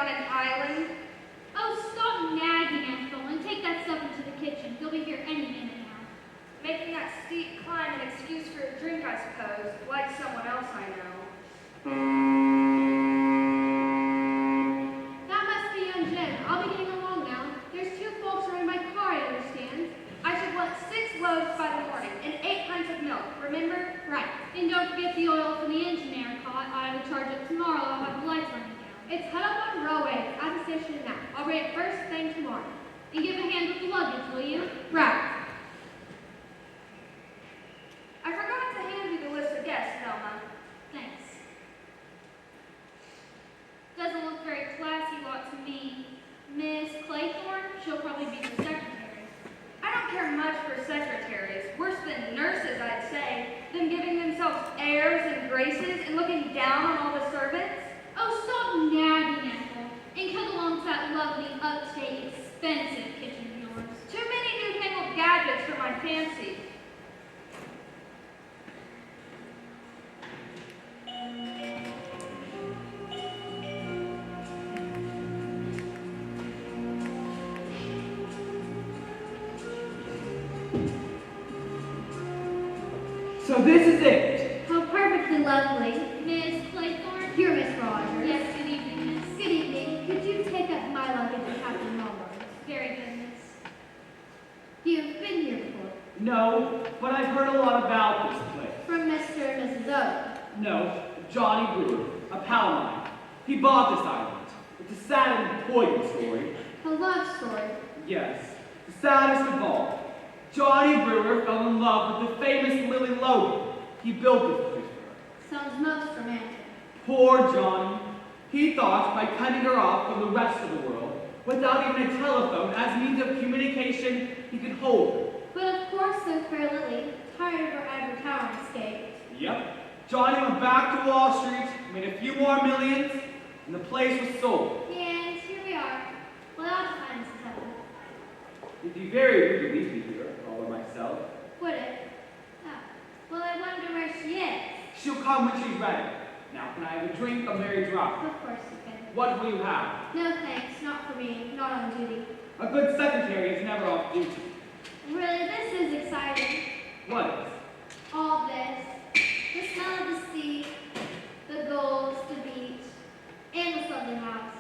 on an island? Oh, stop nagging, Ethel, and take that stuff into the kitchen. He'll be here any minute now. Making that steep climb an excuse for a drink, I suppose, like someone else I know. That must be young Jen. I'll be getting along now. There's 2 folks around my car, I understand. I should want 6 loaves by the morning and 8 pints of milk, remember? Right. And don't forget the oil for the engine air caught. I will charge it tomorrow. I'll have the lights running down. It's hot up on railway at the station now. I'll bring it first thing tomorrow. And give a hand with the luggage, will you? Right. I forgot to hand you the list of guests, Velma. Thanks. Doesn't look very classy lot to me. Miss Claythorne, she'll probably be the secretary. I don't care much for secretaries. Worse than nurses, I'd say. Them giving themselves airs and graces and looking down on all the servants. Oh, stop nagging, Ethel, and cut along to that lovely, upstate, expensive kitchen of yours. Too many newfangled gadgets for my fancy. So this is it. How perfectly lovely. Miss Claythorne? You're Miss Rogers. Yes, good evening, Miss. Good evening. Could you take up my luggage and Captain Mulberry's? Very good, Miss. You've been here before? No, but I've heard a lot about this place. From Mr. and Mrs. Owen? No, Johnny Brewer, a pal of mine. He bought this island. It's a sad and poignant story. A love story? Yes, the saddest of all. Johnny Brewer fell in love with the famous Lily Logan. He built this place for her. Sounds most romantic. Poor Johnny. He thought by cutting her off from the rest of the world, without even a telephone as means of communication, he could hold her. But of course, so fair Lily, tired of her ivory tower, escaped. Yep. Johnny went back to Wall Street, made a few more millions, and the place was sold. And here we are. Well, I'll find Mrs. Owen. It'd be very rude to leave me here all by myself. Would it? Oh. Well, I wonder where she is. She'll come when she's ready. Now, can I have a drink? I'm very drunk. Of course you can. What will you have? No thanks, not for me, not on duty. A good secretary is never off duty. Really, this is exciting. What is? All this. The smell of the sea, the gulls, the beach, and this lovely house.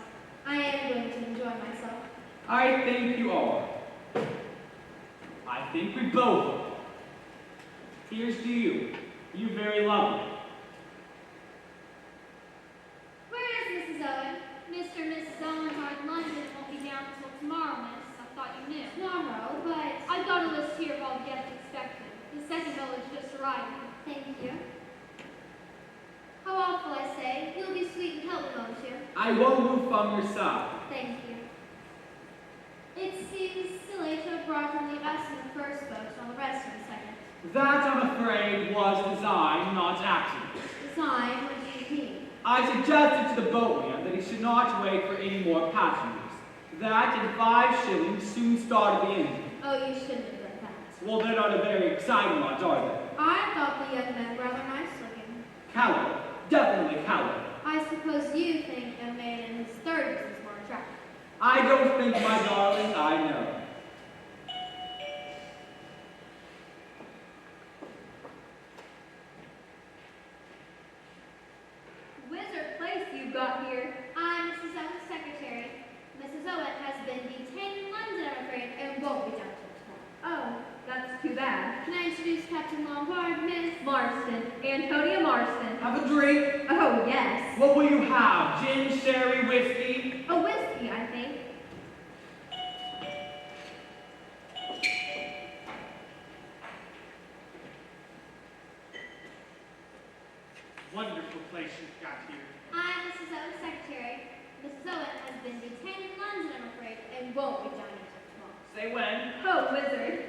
I am going to enjoy myself. I think you are. I think we both are. Here's to you. You very lovely. Where is Mrs. Owen? Mr. and Mrs. Owen are in London and won't be down until tomorrow, miss. I thought you knew. Tomorrow, but I've got a list here of all the guests expected. The second village just arrived. Thank you. How awful, I say. You'll be sweet and help me, won't you? I won't move from your side. Thank you. It seems silly to have brought from the us in the first boat and all the rest in the second. That, I'm afraid, was design, not accident. Design? What do you mean? I suggested to the boatman that he should not wait for any more passengers. That and 5 shillings soon started the engine. Oh, you shouldn't have done that. Well, they're not a very exciting lot, are they? I thought the young men were rather nice looking. Callow. Definitely callow. I suppose you think a man in his 30s is more attractive. I don't think, my darling, I know. Wizard place you've got here. I'm Mrs. Owen's secretary. Mrs. Owen has been detained in London, I'm afraid, and won't be down till tomorrow. Oh, that's too bad. Can I introduce Captain Lombard, Miss Marston. Antonia Marston. Have a drink. Oh, yes. What will you have? Gin, sherry, whiskey? A whiskey, I think. Wonderful place you've got here. I'm Mrs. Owen's secretary. Mrs. Owen has been detained in London, I'm afraid, and won't be down until tomorrow. Say when. Oh, wizard.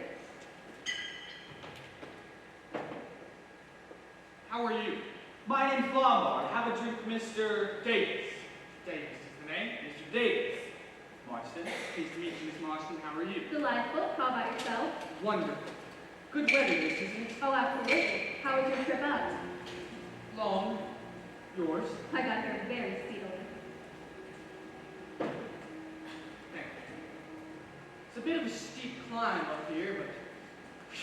How are you? My name's Lombard. Have a drink, Mr. Davis. Davis is the name. Mr. Davis. Marston. Pleased to meet you, Miss Marston. How are you? Delightful. How about yourself? Wonderful. Good weather, this, isn't it? Oh, absolutely. How was your trip out? Long. Yours? I got here very speedily. a bit of a steep climb up here, but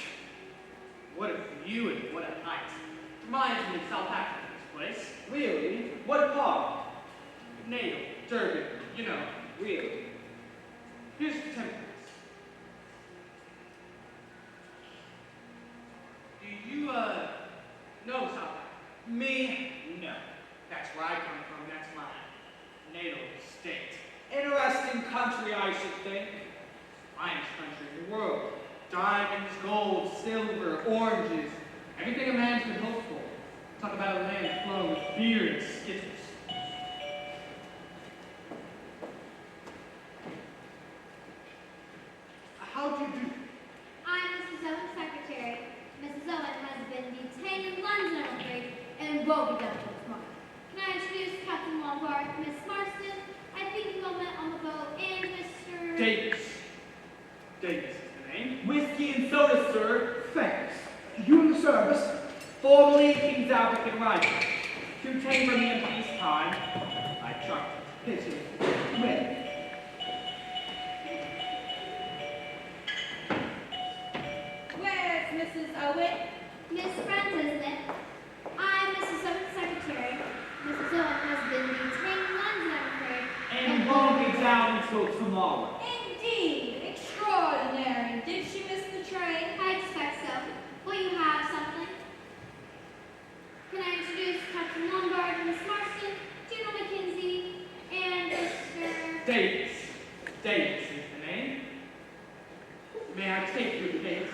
what a view and what a height. Reminds me of South Africa's place. Really? What part? Natal, Durban, you know. Really? Here's the temperance. Do you, know South Africa? Me? No. That's where I come from. That's my natal state. Interesting country, I should think. Finest country in the world. Diamonds, gold, silver, oranges. Everything a man could hope for. Talk about a land flowing with beer and skittles. How do you do? I'm Mrs. Owen's secretary. Mrs. Owen has been detained in London, I'm afraid, and won't be done until tomorrow. Can I introduce Captain Lombard, Miss Marston? I think we all met on the boat, and Mr. Davis. Davis is the name. Whiskey and soda, sir. Thanks. You in the service? Formerly King's African Rifle. To tame from me in peacetime, I chucked it. Pity. When? Where's Mrs. Owen? Miss Friends, isn't it? I'm Mrs. Owen's secretary. Mrs. Owen has been detained in London, I'm afraid. And won't get down until tomorrow. Indeed, extraordinary. Did she miss the train? I expect so. Will you have something? Can I introduce Captain Lombard, Miss Marston, General Mackenzie, and Mr. Davis. Davis is the name. May I take your case?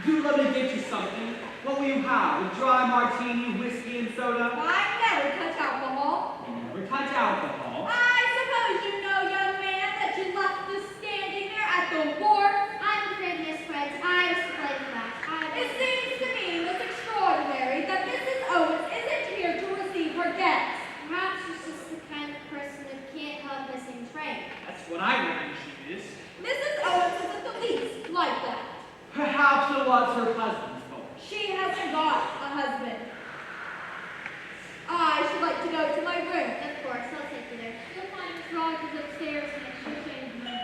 Do let me get you something. What will you have? A dry martini, whiskey and soda? I never touch alcohol. You never touch alcohol. I suppose you know, young man, that you left us standing there at the wharf. I'm afraid, Miss Friends, I was to blame for that. It seems to me most extraordinary that Mrs. Owens isn't here to receive her guests. Perhaps she's just the kind of person who can't help missing train. That's what I reckon she is. Mrs. Owens isn't the least like that. Perhaps it was her husband's fault. She hasn't got a husband. I should like to go to my room. Of course, I'll take you there. You'll find Miss Rogers upstairs and she'll change the room.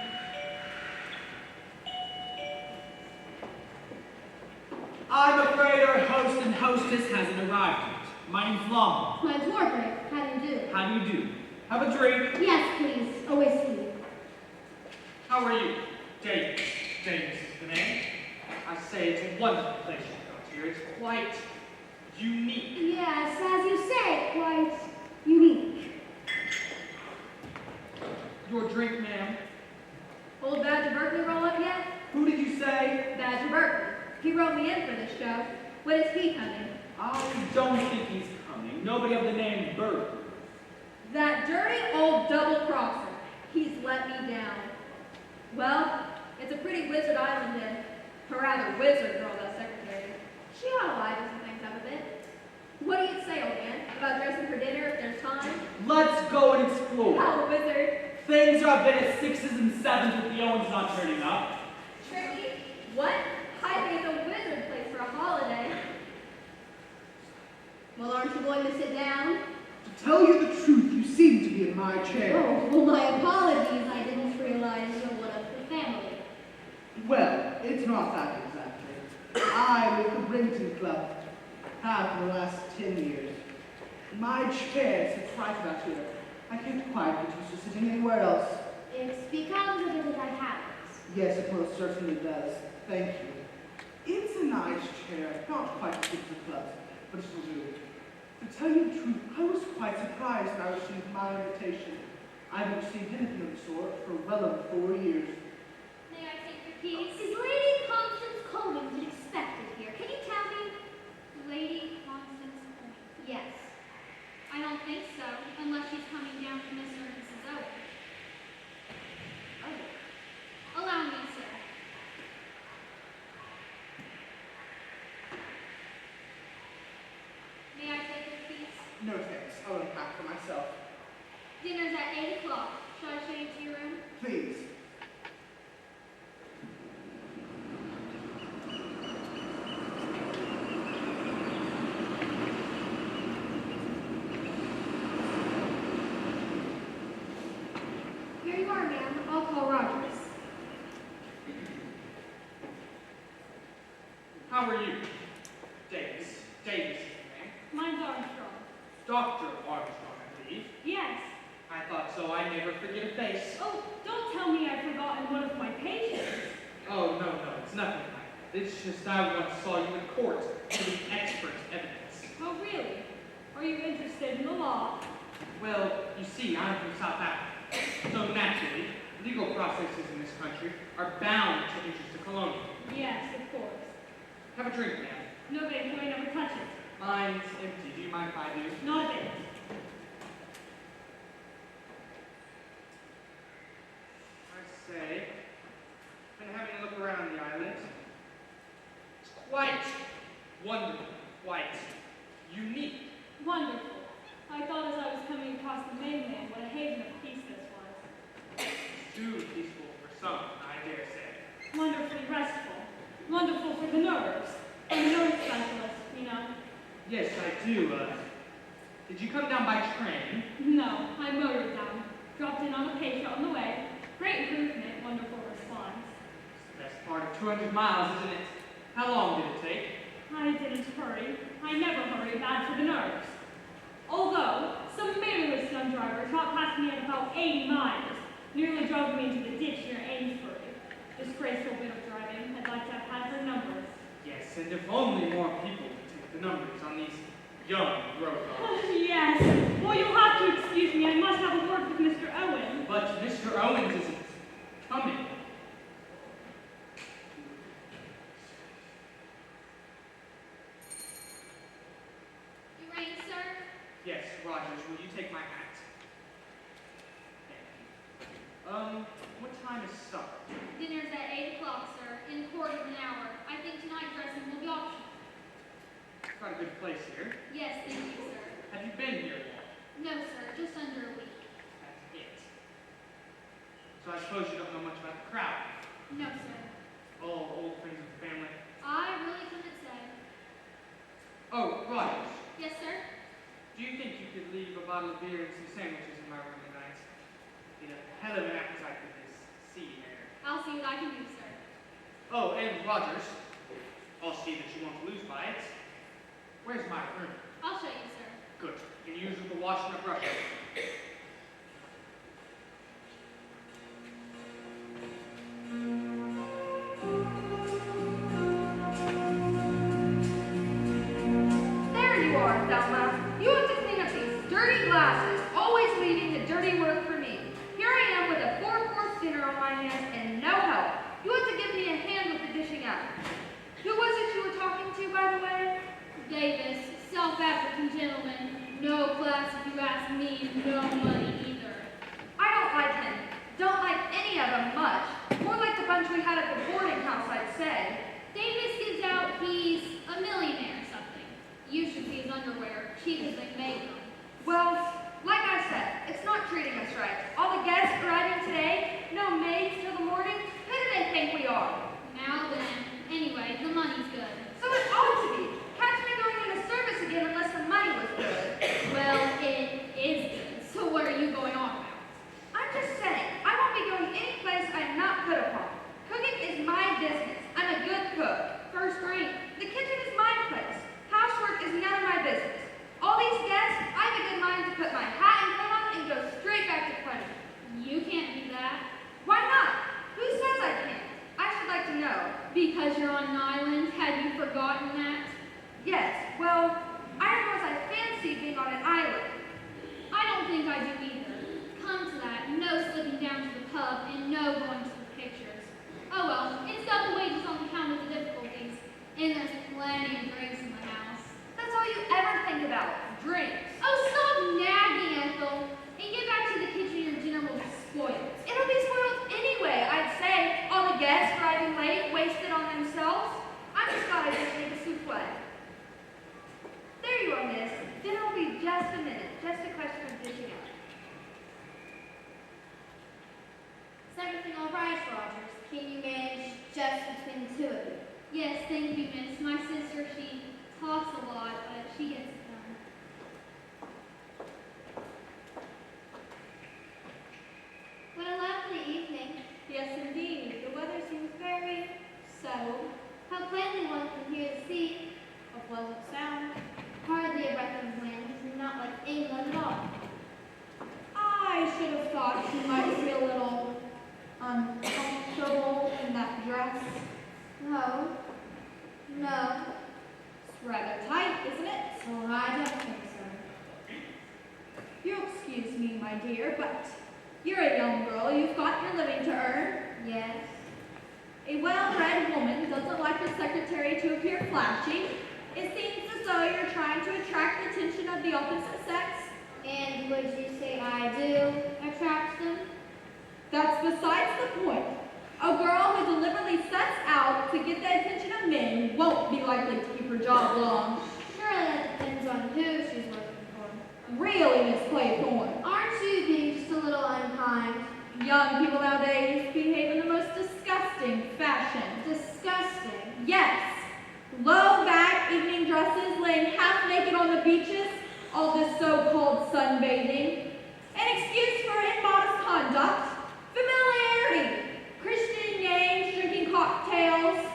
I'm afraid our host and hostess hasn't arrived yet. My name's Lombard. Mine's Warbrick. How do you do? How do you do? Have a drink. Yes, please. A whiskey. How are you? Davis. Davis is the name. I say it's a wonderful place you've got here. It's quite unique. Yes, as you say, quite unique. Your drink, ma'am. Old Badger Berkeley roll up yet? Who did you say? Badger Berkeley. He wrote me in for this show. When is he coming? I don't think he's coming. Nobody of the name Berkeley. That dirty old double-crosser. He's let me down. Well, it's a pretty wizard island in. A rather wizard girl, that secretary. She ought to liven some things up a bit. What do you say, old man, about dressing for dinner if there's time? Let's go and explore. Oh, wizard. Things are a bit at 6s and 7s with the Owens not turning up. Tricky? What? I think it's a wizard place for a holiday. Well, aren't you going to sit down? To tell you the truth, you seem to be in my chair. Oh, well, my apologies. I didn't realize you're one of the family. Well, it's not that exactly. I'm with the Brinton Club. Have for the last 10 years. My chair sits right about here. I can't quite get used to sitting anywhere else. It's because of it that I have it. Yes, it most certainly does. Thank you. It's a nice chair, not quite fit for clubs, but it'll do. To tell you the truth, I was quite surprised when I received my invitation. I haven't received anything of the sort for well over 4 years. May I take your keys? Is Lady Constance Coleman expected here? Can you tell me? Lady Constance Coleman? Yes. I don't think so, unless she's coming down to Mr. and Mrs. Owen. Oh. Allow me, sir. May I take your keys? No thanks, I'll unpack for myself. Dinner's at 8 o'clock. Shall I show you to your room? Please. Here you are, ma'am. I'll call Rogers. How are you? Davis. Davis is your name. Mine's Armstrong. Dr. Armstrong, I believe. Yes. I thought so. I never forget a face. Oh, don't tell me I've forgotten one of my patients. Oh, no, it's nothing like that. It's just I once saw you in court giving expert evidence. Oh, really? Are you interested in the law? Well, you see, I'm from South Africa. So naturally, legal processes in this country are bound to interest the colonial. Yes, of course. Have a drink, ma'am. No, thank you. I never touch it. Mine's empty. Do you mind if I do? Not a bit. I say, been having a look around the island. It's quite wonderful, quite unique. Wonderful. I thought as I was coming across the mainland what a haven of peace this was. Too peaceful for some, I dare say. Wonderfully restful. Wonderful for the nerves. I'm a nerve specialist, you know. Yes, I do. Did you come down by train? No, I motored down. Dropped in on a patient on the way. Great improvement, wonderful response. It's the best part of 200 miles, isn't it? How long did it take? I didn't hurry. I never hurry, bad for the nerves. Although, some mannerless young driver shot past me at about 80 miles, nearly drove me into the ditch near Amesbury. Disgraceful bit of driving. I'd like to have had her numbers. Yes, and if only more people would take the numbers on these young road dogs. Yes. Well, you'll have to excuse me. I must have a word with Mr. Owen. But Mr. Owens isn't coming. You rang, sir? Yes, Rogers, will you take my hat? Thank you. What time is supper? Dinner's at 8 o'clock, sir. In a quarter of an hour. I think tonight dressing will be optional. Got a good place here. Yes, thank you, sir. Have you been here long? No, sir. Just under a week. That's it. So I suppose you don't know much about the crowd. No, sir. All old friends of the family. I really couldn't say. Oh, Rogers, Yes, sir? do you think you could leave a bottle of beer and some sandwiches in my room tonight? Get a hell of an appetite for this sea air. I'll see what I can do, sir. Oh, and Rogers, I'll see that you won't lose by it. Where's my room? I'll show you, sir. Good. You can use it for washing up brushing. There you are, Thelma. You have to clean up these dirty glasses, always leaving the dirty work for me. Here I am with a 4-course dinner on my hands and no help. You have to give me a hand with the dishing up. Who was it you were talking to, by the way? Davis, South African gentleman. No class if you ask me, no money either. I don't like him. Don't like any of them much. More like the bunch we had at the boarding house, I'd say. Davis gives out he's a millionaire or something. You should see his underwear, cheap as they make them. Well, like I said, it's not treating us right. All the guests arriving today, no maids till the morning. Who do they think we are? Now then, anyway, the money's good. So it ought to be. Catch me going into service again unless the money was good. Well, it is good. So what are you going on about? I'm just saying, I won't be going any place I'm not put upon. Cooking is my business. I'm a good cook. First rate. The kitchen is my place. Housework is none of my business. All these guests, I've a good mind to put my hat and coat on and go straight back to Clinton. You can't do that. Why not? Who says I can't? I should like to know. Because you're on an island, had you forgotten that? Yes, well, I suppose I fancy being on an island. I don't think I do either. Come to that, no slipping down to the pub and no going to the pictures. Oh well, it's double wages on account of the difficulties. And there's plenty of drinks in the house. That's all you ever think about, drinks. Oh, stop nagging, Ethel. And get back to the kitchen, your dinner will be spoiled. It'll be spoiled anyway, I'd say. All the guests arriving late, wasted on themselves. I'm just glad I didn't make a souffle. There you are, miss. Dinner will be just a minute. Just a question of dishing out. Is everything all right, Rogers? Can you manage just between the two of you? Yes, thank you, miss. My sister, she talks a lot, but she gets it done. What a lovely evening. Yes, indeed. The weather seems very settled. How plainly one can hear my dear, but you're a young girl. You've got your living to earn. Yes. A well-read woman doesn't like the secretary to appear flashy. It seems as though you're trying to attract the attention of the opposite sex. And would you say I do attract them? That's besides the point. A girl who deliberately sets out to get the attention of men won't be likely to keep her job long. Surely that depends on who she's working for. Really, Miss Claythorne. Aren't you being just a little unkind? Young people nowadays behave in the most disgusting fashion. Disgusting. Yes. Low-back evening dresses, laying half naked on the beaches, all this so-called sunbathing. An excuse for immodest conduct. Familiarity. Christian names, drinking cocktails.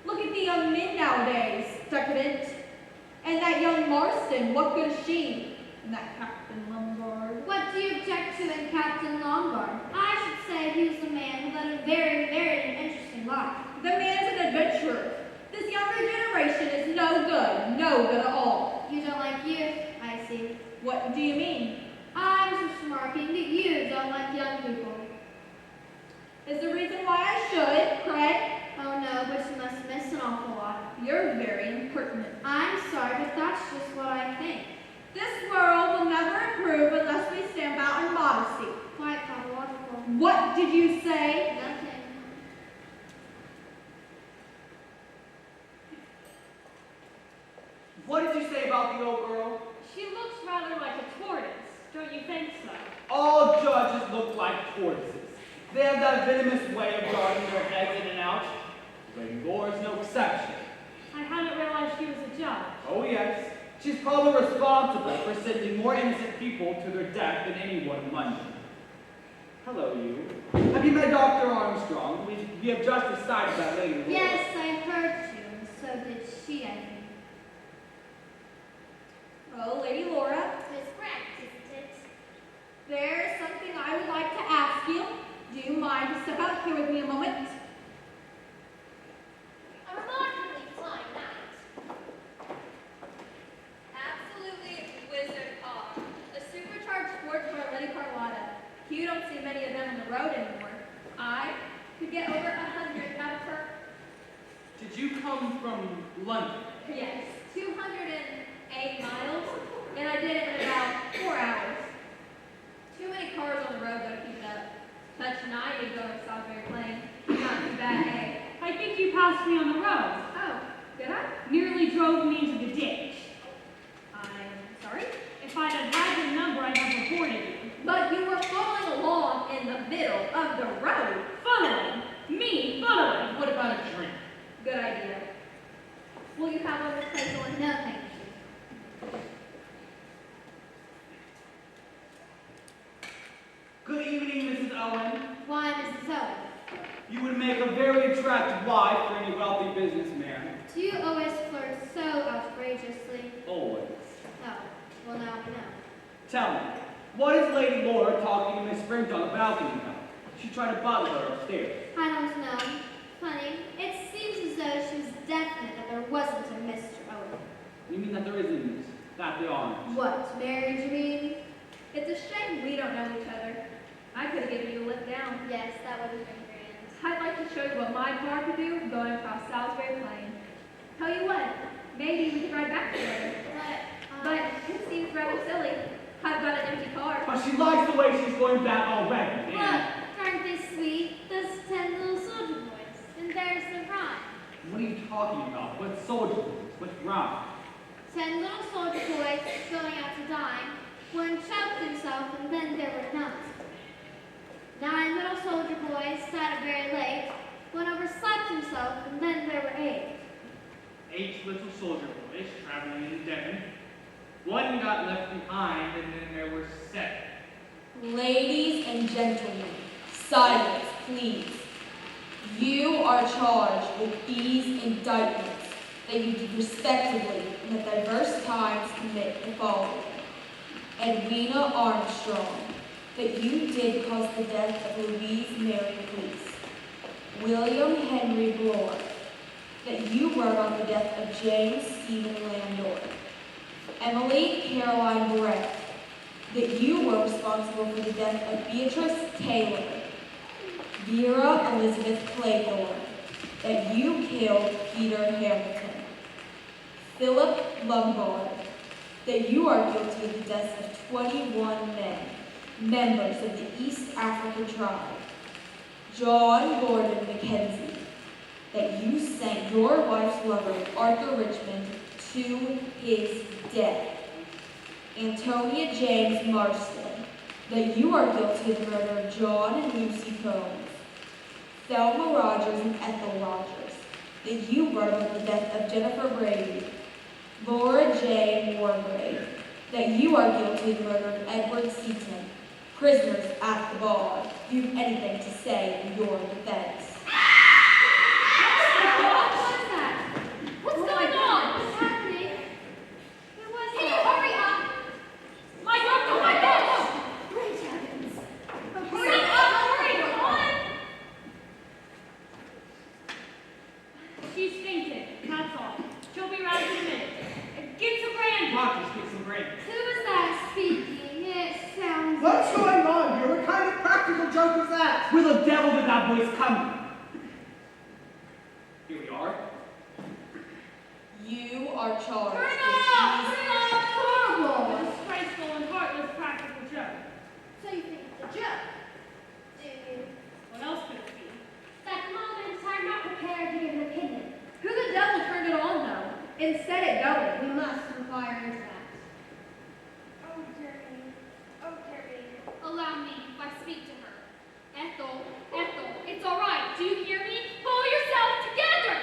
Look at the young men nowadays, decadent. And that young Marston, what good is she? And that Captain Lombard. What do you object to in Captain Lombard? I should say he was a man who led a very, very interesting life. The man's an adventurer. This younger generation is no good at all. You don't like youth, I see. What do you mean? I was just remarking that you don't like young people. Is the reason why I should, pray? Oh no, but you must miss an awful lot. You're very impertinent. I'm sorry, but that's just what I think. This world will never improve unless we stamp out in modesty. Quite pathological. What did you say? Nothing. What did you say about the old girl? She looks rather like a tortoise, don't you think so? All judges look like tortoises. They have that venomous way of darting their heads in and out. Lady Laura's no exception. I hadn't realized she was a judge. Oh yes, she's probably responsible for sending more innocent people to their death than anyone in London. Hello, you. Have you met Dr. Armstrong? We have just decided that Lady Laura. Yes, I heard you, and so did she, I think. Oh, Lady Laura, Miss Brent, isn't it? there's something I would like to ask you. Do you mind to step out here with me a moment? A remarkably fine night. Absolutely wizard car. A supercharged sport for a Lady Carlotta. You don't see many of them on the road anymore. I could get over 100 out of her. Did you come from London? Yes, 208 miles, and I did it in about 4 hours. Too many cars on the road though to keep up. Touch 90 going to Salisbury Plain. Not too bad, eh? I think you passed me on the road. Oh, did I? Nearly drove me into the ditch. I'm sorry. If I'd have had your number, I'd have reported you. But you were following along in the middle of the road. Following? Me following? What about a drink? Good idea. Will you have one, Miss Claythorne? No, thank you. Good evening, Mrs. Owen. Why, Mrs. Owen? You would make a very attractive wife for any wealthy businessman. Do you always flirt so outrageously? Always. Oh, well now we know. Tell me, what is Lady Laura talking to Miss Brent on the balcony about? She tried to bother her upstairs. I don't know. Funny, it seems as though she was definite that there wasn't a Mr. Owen. You mean that there isn't, that there aren't? What, married you mean? It's a shame we don't know each other. I could have given you a lift down. Yes, that would have been grand. I'd like to show you what my car could do going across Salisbury Plain. Tell you what, maybe we could ride back together. But it seems rather silly. I've got an empty car. But she likes the way she's going back already. Look, aren't they sweet? Those 10 little soldier boys. And there's the rhyme. What are you talking about? What soldier boys? What's wrong? 10 little soldier boys going out to dine. One choked himself, and then there were none. 9 little soldier boys sat up very late. One overslept himself, and then there were 8. 8 little soldier boys traveling in Devon. One got left behind, and then there were 7. Ladies and gentlemen, silence, please. You are charged with these indictments that you did respectively and at diverse times commit the following. Edwina Armstrong, that you did cause the death of Louise Mary Cleese. William Henry Bloor, that you brought on the death of James Stephen Landor. Emily Caroline Brett, that you were responsible for the death of Beatrice Taylor, Vera Elizabeth Claythorne, that you killed Peter Hamilton, Philip Lombard, that you are guilty of the deaths of 21 men, members of the East Africa tribe, John Gordon Mackenzie, that you sent your wife's lover, Arthur Richmond, to his death, Antonia James Marston, that you are guilty of the murder of John and Lucy Combs, Thelma Rogers and Ethel Rogers, that you brought about the death of Jennifer Brady, Laura J. Wargrave, that you are guilty of the murder of Edward Seaton, prisoners at the bar. Do you have anything to say in your defense? What was that? What's going on? What's happening? Who was that? Can you hurry up? My God, my God! Great heavens. Hurry up, hurry, come on! She's fainted, that's all. She'll be right in a minute. Get some brandy. Rogers, get some brains. Who was that speaking? It sounds... What's going on here? What kind of practical joke was that? Where the devil did that voice come from? Here we are. You are charged Turn with off! these- Turn off! Horrible! A disgraceful and heartless practical joke. So you think it's a joke? Do you? What else could it be? At the moment, I'm not prepared to give an opinion. Who the devil turned it on, though? Instead it going. We must inquire into that. Oh, Dirty. Oh, Dirty. Allow me, if I speak to her. Ethel, it's all right. Do you hear me? Pull yourself together!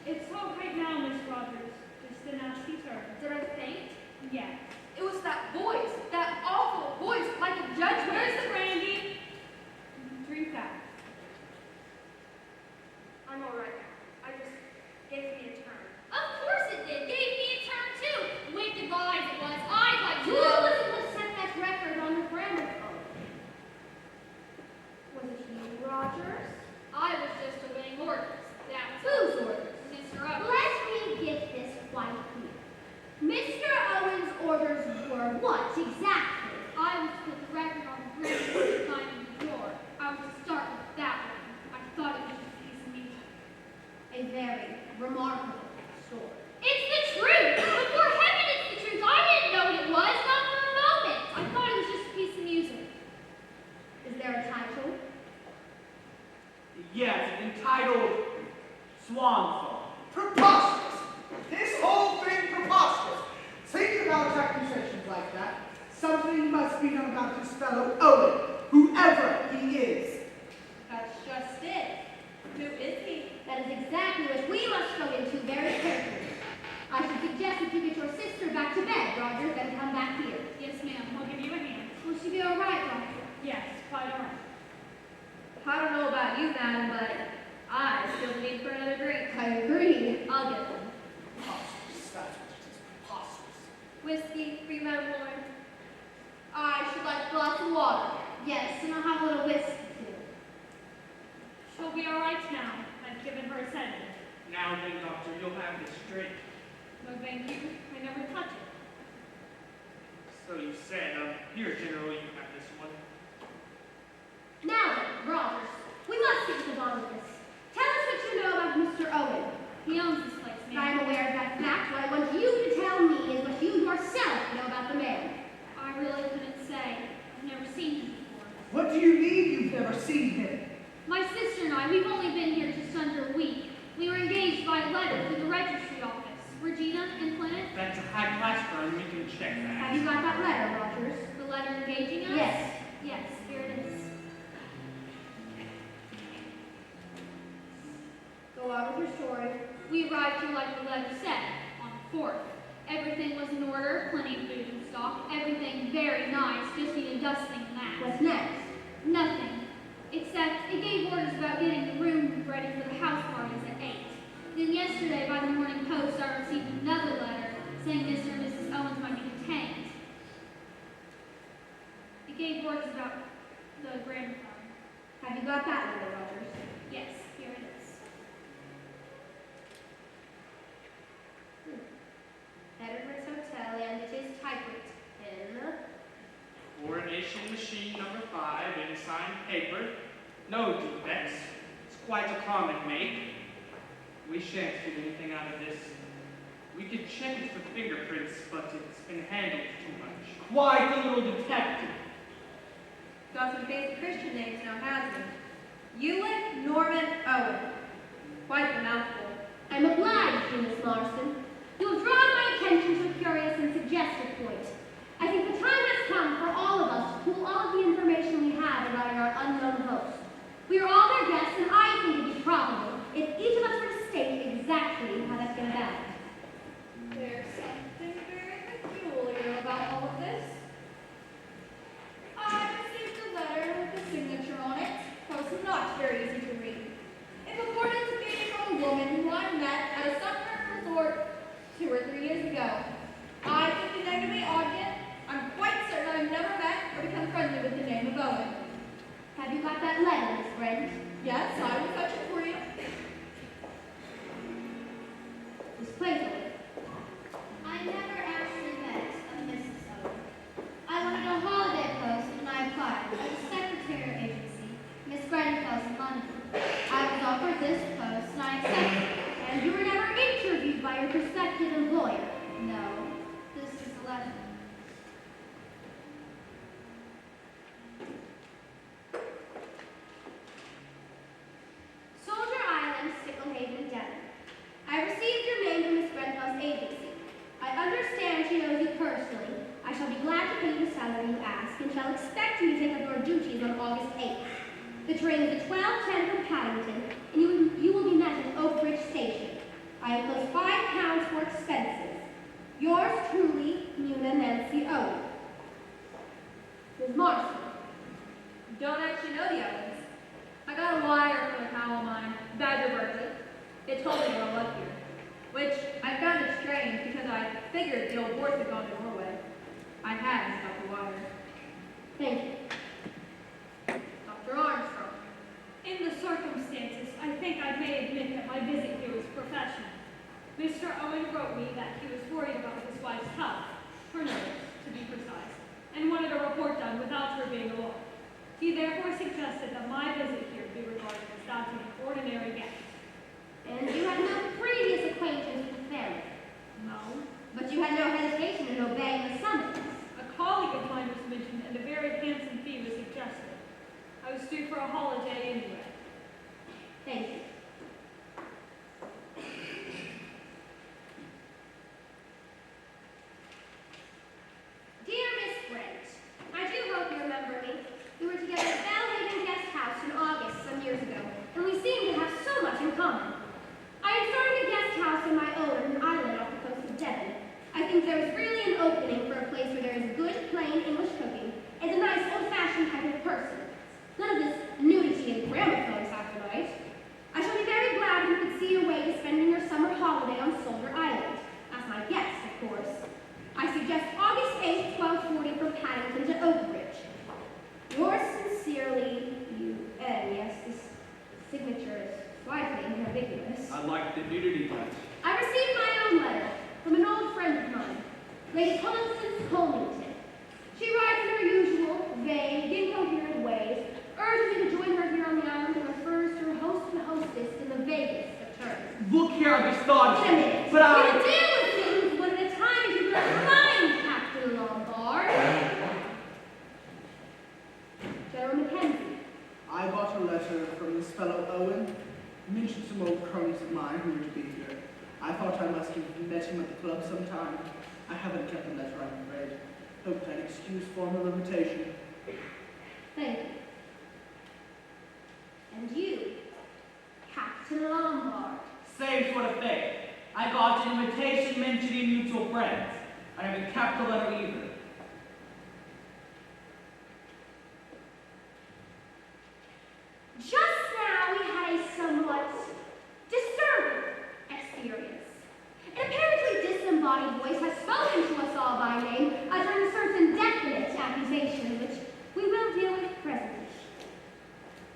It's all right now, Miss Rogers. Just a nasty turn. Did I faint? Yes. It was that voice, that awful voice, like a judgment. Where's the brandy? Drink that. I'm all right now. I just gave me a turn. Of course it did. Gave me a turn too. Wicked lies it was. I'd like to Who know. was it that set that record on the gramophone? Was it you, Rogers? I was just obeying orders. That's Whose orders? Mr. Owen. Let me get this quite clear. Mr. Owen's orders were what exactly? I was to put the record on the bridge behind the door. I was to start with that one. I thought it was just a piece of music. A very remarkable story. It's the truth! Before heaven, it's the truth! I didn't know what it was, not for a moment! I thought it was just a piece of music. Is there a title? Yes, entitled Swan Song. Preposterous! This whole thing preposterous! Thinking about accusations like that, something must be done about this fellow Owen, whoever he is. That's just it. Who is he? That is exactly what we must go into very carefully. I should suggest that you get your sister back to bed, Roger, then come back here. Yes, ma'am. I'll give you a hand. Will she be all right, Roger? Yes, quite all right. I don't know about you, madam, but I still need for another drink. I agree. I'll get one. Preposterous, that's what it is, preposterous. Whiskey for you, Madam Warren. I should like a glass of water. Yes, and I'll have a little whiskey, too. She'll be all right now. I've given her a sedative. Now then, Doctor, you'll have this drink. No, thank you. I never touch it. So you said, here, General, you have this one. Now then, Rogers, we must get to the bottom of this. Tell us what you know about Mr. Owen. He owns this place, I ma'am. am aware of that fact. What I want you to tell me is what you yourself know about the man. I really couldn't say. I've never seen him before. What do you mean you've never seen him? My sister and I, we've only been here just under a week. We were engaged by letter through the registry office. Regina and Clint, That's a high-class firm. We can check that. Have you got that letter, Rogers? the letter engaging us? Yes. Yes, here it is. Go on with your story. We arrived here like the letter said, on the 4th. Everything was in order, plenty of food in stock, everything very nice, just needed dusting and that. What's next? Nothing, except it gave orders about getting the room ready for the house parties at 8. Then yesterday, by the morning post, I received another letter saying Mr. and Mrs. Owens might be detained. It gave orders about the gramophone. Have you got that letter, Rogers? Yes, here it is. Editor's Hotel, and it is typewritten. No defects. It's quite a common make. We shan't get anything out of this. We could check it for fingerprints, but it's been handled too much. Quite a little detective. Got some fancy Christian names now, hasn't he? Ewan Norman Owen. Quite the mouthful. I'm obliged to you, Miss Marston. You have drawn my attention to a curious and suggestive point. I think the time has come for all of us to pool all of the information we have regarding our unknown host. We are all their guests, and I think it would be probable if each of us were to state exactly how that came about. There's something very peculiar about all of this. I received a letter with a signature on it that was not very easy to read. It purported to be from a woman who I met at a summer resort 2 or 3 years ago. I think the name to be odd yet. I'm quite certain I've never met or become friendly with the name of Owen. Have you got that letter, Miss Brent? Yes, I will fetch it for you. This place over. I never actually met a Mrs. Owen. I wanted a holiday post and I applied at the secretary agency, Miss Grenfell's in London. I was offered this post and I accepted. And you were never interviewed by your prospective employer? No. This is the letter. Soldier Island, Sticklehaven, Devon. I received your name from Miss Grenfell's agency. I understand she knows you personally. I shall be glad to pay you the salary you ask and shall expect you to take up your duties on August 8th. The train is at 12:10 from Paddington, and you will be met at Oak Ridge Station. I enclose £5 for expenses. Yours truly, Una Nancy Owen. Ms. Marston. Don't actually know the Owens. I got a wire from a pal of mine, Badger Berkeley. It told me to roll up here, which I found it strange because I figured the old horse had gone to Norway. I hadn't got the wire. Thank you. Dr. Armstrong. In the circumstances, I think I may admit that my visit here was professional. Mr. Owen wrote me that he was worried about his wife's health, her nerves, to be precise, and wanted a report done without her being alone. He therefore suggested that my visit here be regarded as that of an ordinary guest. And you had no previous acquaintance with the family? No. But you had no hesitation in obeying the summons? A colleague of mine was mentioned, and a very handsome fee was suggested. I was due for a holiday anyway. Thank you. Dear Miss Brent, I do hope you remember me. We were together at Bellhaven Guest House in August some years ago, and we seem to have so much in common. I am starting a guest house of my own on an island off the coast of Devon. I think there is really an opening for a place where there is good, plain English cooking and a nice, old-fashioned type of person. None of this nudity and gramophones after night. I shall be very glad if you could see your way to spending your summer holiday on Soldier Island. As my guest, of course. I suggest August 8th, 12:40 from Paddington to Oak Ridge. Yours sincerely, U.N. Yes, this signature is slightly ambiguous. I like the nudity touch. I received my own letter from an old friend of mine, Lady Constance Colmington. She writes in her usual, vague, incoherent ways, urges me to join her here on the island and refers to her host and hostess in the vaguest of terms. Look here, I'm astonished. Wait a minute. But I... We'll deal with things one at a time if you don't mind, Captain Lombard. General Mackenzie. I got a letter from this fellow Owen. Mentioned some old cronies of mine who were to be here. I thought I must have met him at the club sometime. I haven't kept the letter, I'm afraid. Hope that excuse formal invitation. Thank you. And you, Captain Lombard. Same sort of thing. I got an invitation mentioning mutual friends. I haven't kept the letter either. Just now we had a somewhat disturbing experience. An apparently disembodied voice has spoken to us all by name, uttering certain definite accusations, which we will deal with presently.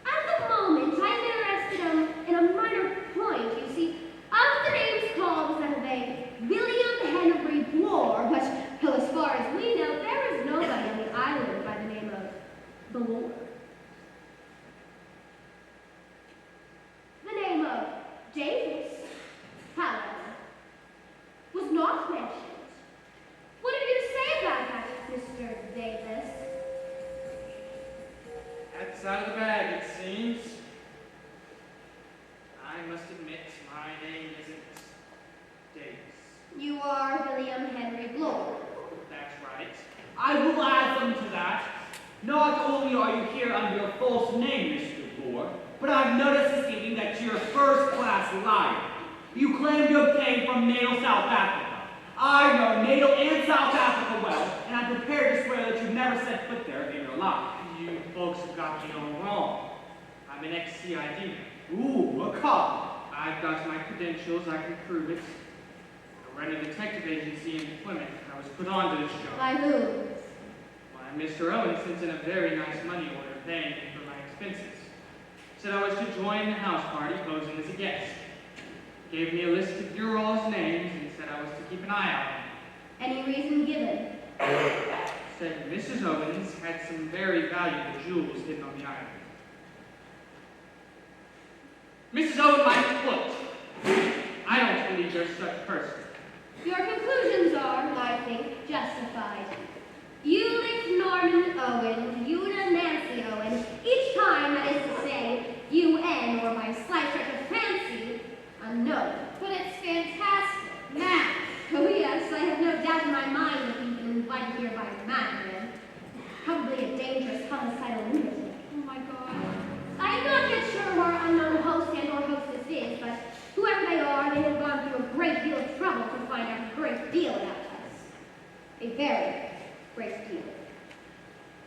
At the moment, I'm interested in a minor point, you see. Of the names called was that of a William Henry Bloor, but, well, as far as we false name, Mr. Moore, but I've noticed this evening that you're a first-class liar. You claim to obtain from natal South Africa. I know natal and South Africa well, and I'm prepared to swear that you've never set foot there in your life. You folks have got me all wrong. I'm an ex-CID man. Ooh, a cop. I've got my credentials, I can prove it. I ran a detective agency in Plymouth. I was put on to this job. By who? Why, Mr. Owen sent in a very nice money order paying me for my expenses. Said I was to join the house party posing as a guest. Gave me a list of your all's names and said I was to keep an eye out on Any reason given? them. Said Mrs. Owens had some very valuable jewels hidden on the island. Mrs. Owen might have looked. I don't believe there's such a person. Your conclusions are, I think, justified. You licked Norman Owen, Una Nancy Owen, each time, that is to say, UN, or by slight stretch of fancy, unknown. But it's fantastic. Matt. Oh yes, I have no doubt in my mind that you've been invited here by a madman. Probably a dangerous homicidal lunatic. Oh my God. I am not yet sure who our unknown host and or hostess is, but whoever they are, they have gone through a great deal of trouble to find out a great deal about us. A very great deal.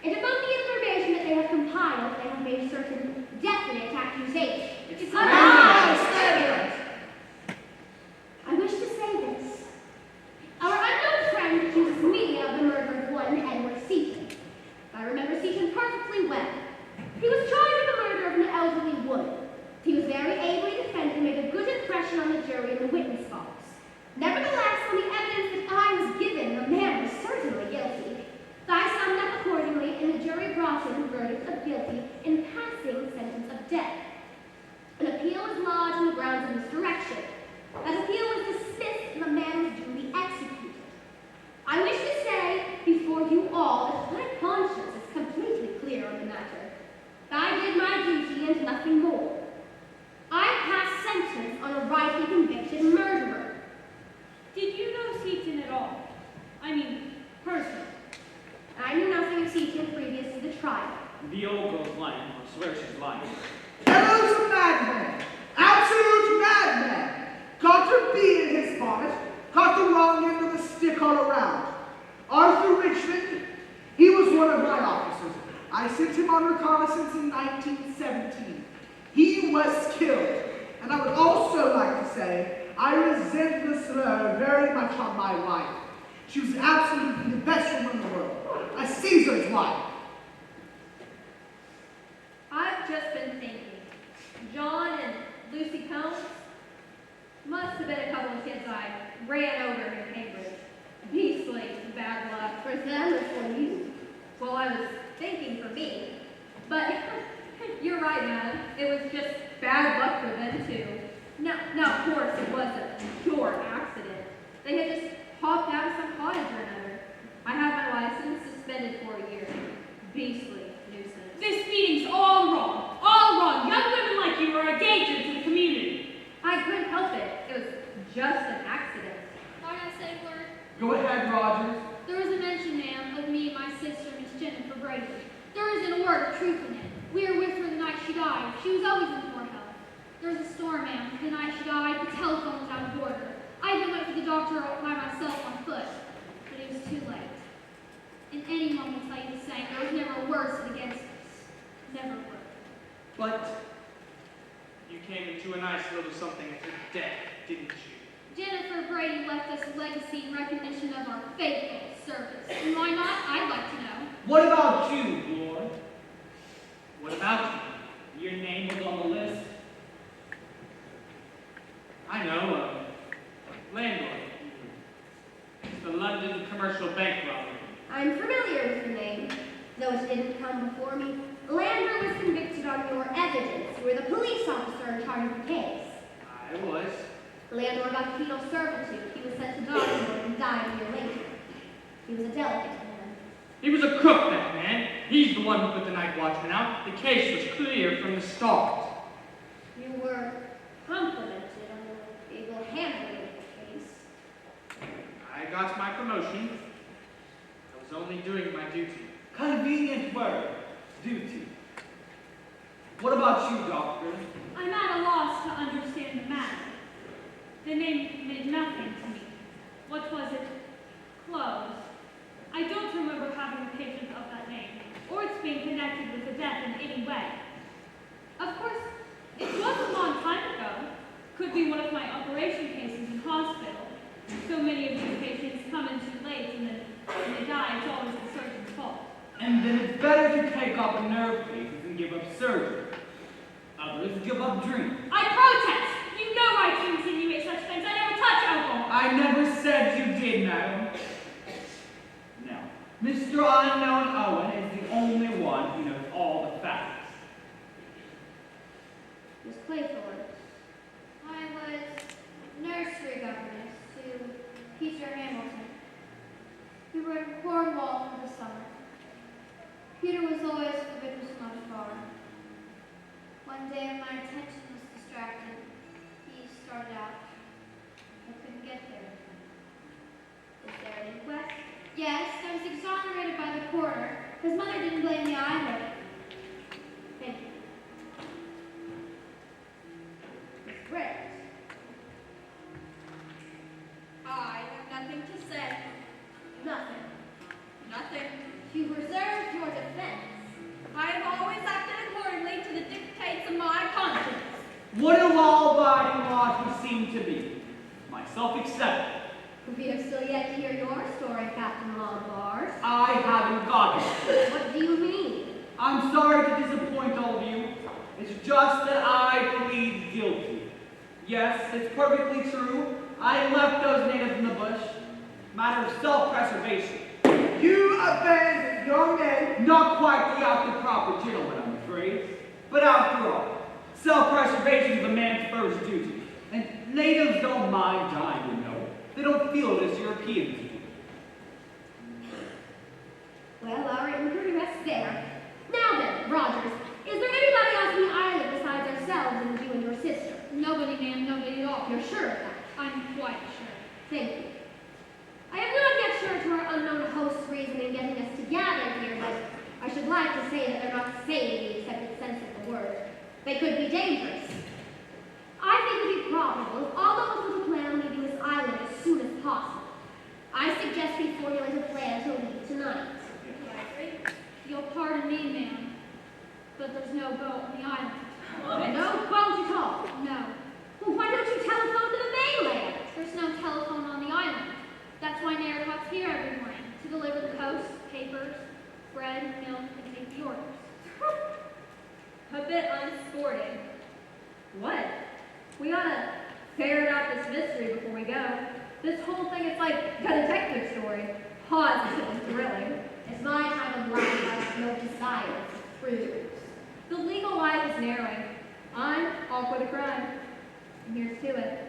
And among the information that they have compiled, they have made certain definite accusations. It's I wish to say this. Our unknown friend accuses me of the murder of one Edward Seaton. I remember Seaton perfectly well. He was charged with the murder of an elderly woman. He was very ably defended and made a good impression on the jury in the witness box. Nevertheless, on the evidence that I was given, the man was certainly guilty. I summed up accordingly, and the jury brought in a verdict of guilty in passing sentence of death. An appeal was lodged on the grounds of misdirection. That appeal was dismissed and the man was duly executed. I wish to say before you all that my conscience is completely clear on the matter. I did my duty and nothing more. I passed sentence on a rightly convicted murderer. Did you know Seaton at all? I mean, personally. I knew nothing of Seaton previous to the trial. The old girl's lying. I swear she's lying. Fellow's a madman. Absolute madman. Got to be in his bonnet. Got the wrong end of the stick all around. Arthur Richmond, he was one of my officers. I sent him on reconnaissance in 1917. He was killed. And I would also like to say, I resent the slur very much on my wife. She was absolutely the best woman in the world. A Caesar's wife. I've just been thinking. John and Lucy Combs must have been a couple of kids I ran over in Cambridge. Beastly bad luck. For them or for you? Well, I was thinking for me. But you're right, madam. It was just bad luck for them, too. Now, of course, it was a pure accident. They had just hopped out of some cottage or another. I have my license suspended for a year. Beastly nuisance. This meeting's all wrong. All wrong. Young women like you are a danger to the community. I couldn't help it. It was just an accident. Might I say a word? Go ahead, Rogers. There was a mention, ma'am, of me and my sister, Miss Jennifer Brady. There isn't a word of truth in it. We were with her the night she died. She was always in poor health. There was a storm, ma'am. The night she died, the telephone was out of order. I even went to the doctor by myself on foot, but it was too late. And anyone will tell you the same. There was never a word said against us. Never a word. But you came into a nice little something at her death, didn't you? Jennifer Brady left us a legacy in recognition of our faithful service. And why not? I'd like to know. What about you, Lord? What about you? Your name was on the list. I know, landlord. It's the London Commercial Bank robbery. I'm familiar with the name, though it didn't come before me. Landor was convicted on your evidence. You were the police officer in charge of the case. I was. Landor got penal servitude. He was sent to Dartmoor and died a year later. He was a delicate man. He was a crook, that man. He's the one who put the night watchman out. The case was clear from the start. You were complimented on your able handling of the case. I got my promotion. I was only doing my duty. Convenient word. Duty. What about you, Doctor? I'm at a loss to understand the matter. The name meant nothing to me. What was it? Clothes. I don't remember having a patient of that name, or its being connected with the death in any way. Of course, it was a long time ago. Could be one of my operation cases in hospital. So many of these patients come in too late, and then when they die, it's always the surgeon's fault. And then it's better to take up nerve cases and give up surgery. Others give up drink. I protest! You know I to insinuate such things. I never touch alcohol. I never said you did, madam. Now, Mr. Unknown Owen is the only one who knows all the facts. Miss Claythorne. I was nursery governess to Peter Hamilton. We were in Cornwall for the summer. Peter was always forbidden to much farm. One day when my attention was distracted, he started out. I couldn't get there. Was there an inquest? Yes, I was exonerated by the coroner. His mother didn't blame me either. Thank you. Miss Brent. I have nothing to say. Nothing. Nothing. You reserved your defense. I have always acted accordingly to the dictates of my conscience. What do law-abiding laws would seem to be? Myself excepted. We have still yet to hear your story, Captain Lombard. I haven't got it. What do you mean? I'm sorry to disappoint all of you. It's just that I plead guilty. Yes, it's perfectly true. I left those natives in the bush. Matter of self-preservation. You abandoned your men. Not quite the act of proper gentleman, I'm afraid. But after all, self-preservation is a man's first duty. And natives don't mind dying, you know. They don't feel it as Europeans do. Well, our inquiry rests there. Now then, Rogers, is there anybody else on the island besides ourselves and you and your sister? Nobody, ma'am, nobody at all. You're sure of that? I'm quite sure. Thank you. I am not yet sure to our unknown host's reason in getting us to gather here, but I should like to say that they're not sane in the accepted sense of the word. They could be dangerous. I think it would be probable if all of us was to plan on leaving this island as soon as possible. I suggest we formulate a plan to leave tonight. You'll pardon me, ma'am, but there's no boat on the island. No boat at all. No, Well, why don't you telephone to the mainland? there's no telephone on the island. That's why Narragansett here every morning to deliver the post, papers, bread, milk, and take the orders. A bit unsporting. What? We ought to ferret out this mystery before we go. This whole thing is like a detective story. Positively thrilling. It's my time of life I have no desire to prove. The legal life is narrowing. I'm all for the crime. And here's to it.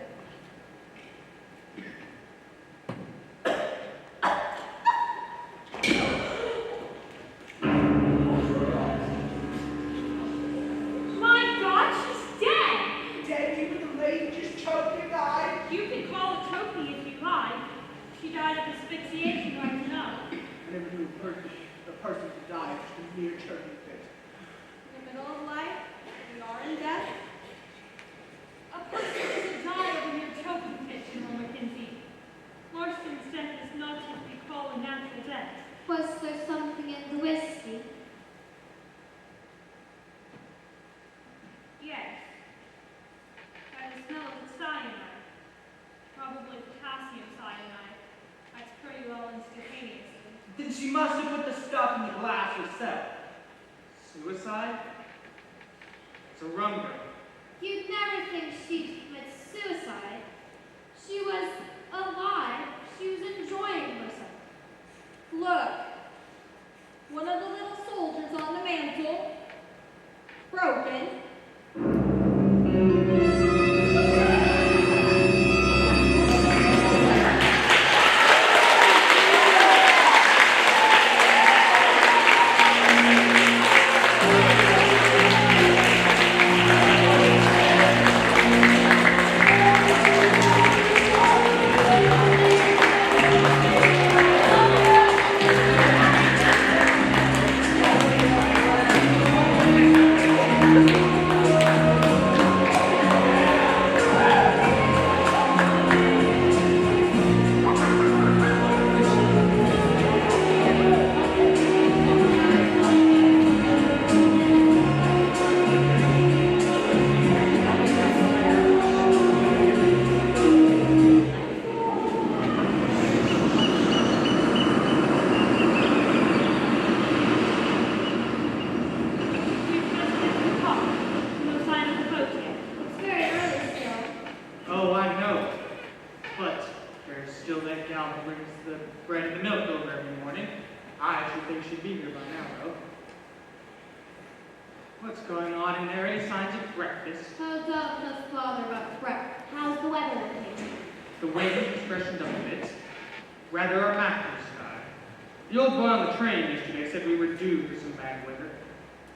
My God, she's dead! Dead, even the lady just choked and died. You can call it choking if you like. She died of asphyxiation, right enough. I never knew a person to die of just a mere choking fit. In the middle of life, we are in death. A person doesn't die of a mere choking fit, General Mackenzie. Marston's death is not what we call a natural death. Was there something in the whiskey? Yes. By the smell of the cyanide. Probably potassium cyanide. That's pretty well instantaneous. Then she must have put the stuff in the glass herself. Suicide? It's a rum girl. You'd never think she'd commit suicide. She was alive. She was enjoying herself. Look, one of the little soldiers on the mantle, broken. gal who brings the bread and the milk over every morning. I should think she'd be here by now, though. What's going on in there? Any signs of breakfast? Oh, don't just bother about breakfast. How's the weather looking? The wind has freshened up a bit. Rather a mackerel sky. The old boy on the train yesterday said we were due for some bad weather.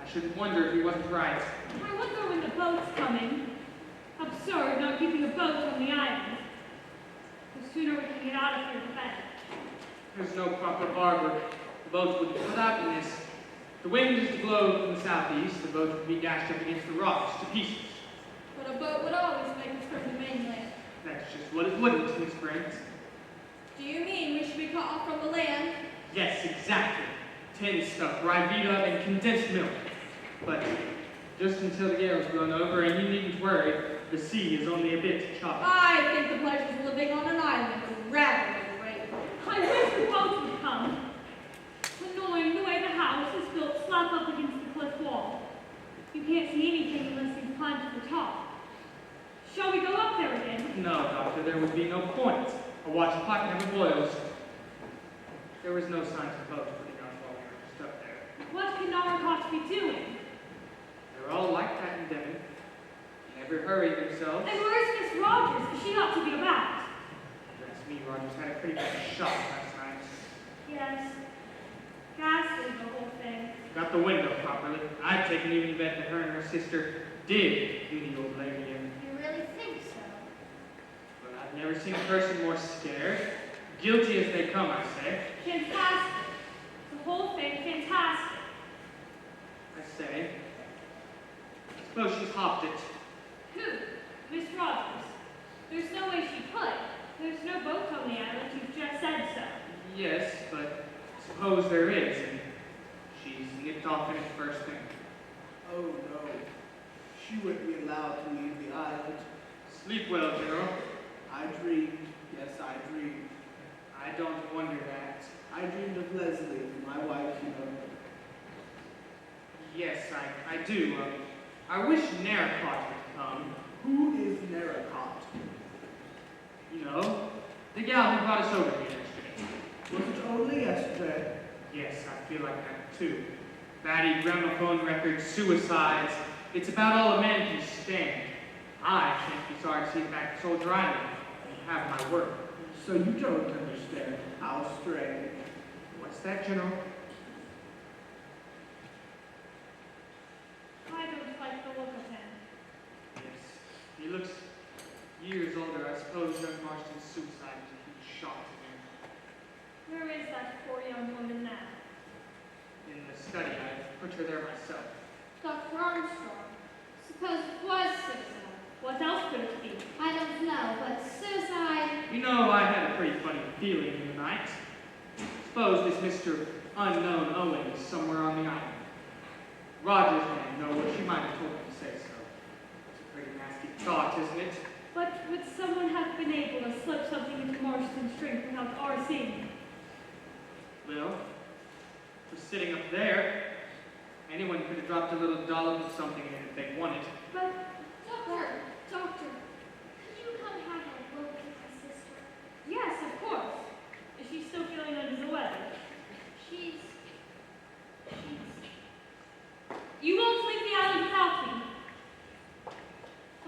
I shouldn't wonder if he wasn't right. I wonder when the boat's coming. Absurd not keeping a boat on the island. The sooner we can get out of here, the better. There's no proper harbor. The boats would be put out in this. The wind is to blow from the southeast. The boat would be dashed up against the rocks to pieces. But a boat would always make it from the mainland. That's just what it wouldn't, Miss Brent. Do you mean we should be cut off from the land? Yes, exactly. Tin stuff, ribena, and condensed milk. But just until the gale's blown over, and you needn't worry, the sea is only a bit choppy. I think the pleasures of living on an island are rather great. I wish the boat would come. Annoying the way the house is built slap up against the cliff wall. You can't see anything unless you climb to the top. Shall we go up there again? No, Doctor, there would be no point. A watch pot never boils. There was no sign of the boat putting out while we were just up there. What can Narragansett be doing? They're all like that in Devon. Never hurry themselves. And where's Miss Rogers? She ought to be about. That's me, Rogers had a pretty bad shot last night. Yes. Ghastly, the whole thing. Got the window properly. I'd take an even bet that her and her sister did do the old lady in. You really think so? But I've never seen a person more scared. Guilty as they come, I say. Fantastic. The whole thing, fantastic. I say. I suppose she's hopped it. Who? Miss Rogers. There's no way she could. There's no boat on the island. You've just said so. Yes, but suppose there is, and she's nipped off in it first thing. Oh no, she wouldn't be allowed to leave the island. Sleep well, General. I dreamed, yes I dreamed. I don't wonder that. I dreamed of Leslie, my wife, you know. Yes, I do. I wish Narragansett would come. Who is Narragansett? You know, the gal who brought us over here yesterday. Was it only yesterday? Yes, I feel like that too. Batty, gramophone records, suicides. It's about all a man can stand. I shan't be sorry to see it back to Soldier Island and have my work. So you don't understand. How strange. What's that, General? I don't like the look of him. Yes, he looks years older. I suppose young Marston's suicide was a huge shock to him. Where is that poor young woman now? In the study, I put her there myself. Dr. Armstrong, suppose it was suicide. What else could it be? I don't know, but suicide... You know, I had a pretty funny feeling in the night. Suppose this Mr. Unknown Owen is somewhere on the island. Rogers may know what she might have told him to say so. It's a pretty nasty thought, isn't it? But would someone have been able to slip something into Marston's drink without our seeing it? Well, it was sitting up there. Anyone could have dropped a little dollop of something in it if they wanted. But, Doctor, could you come have a word with my sister? yes, of course. Is she still feeling under the weather? She's... You won't leave the island without me.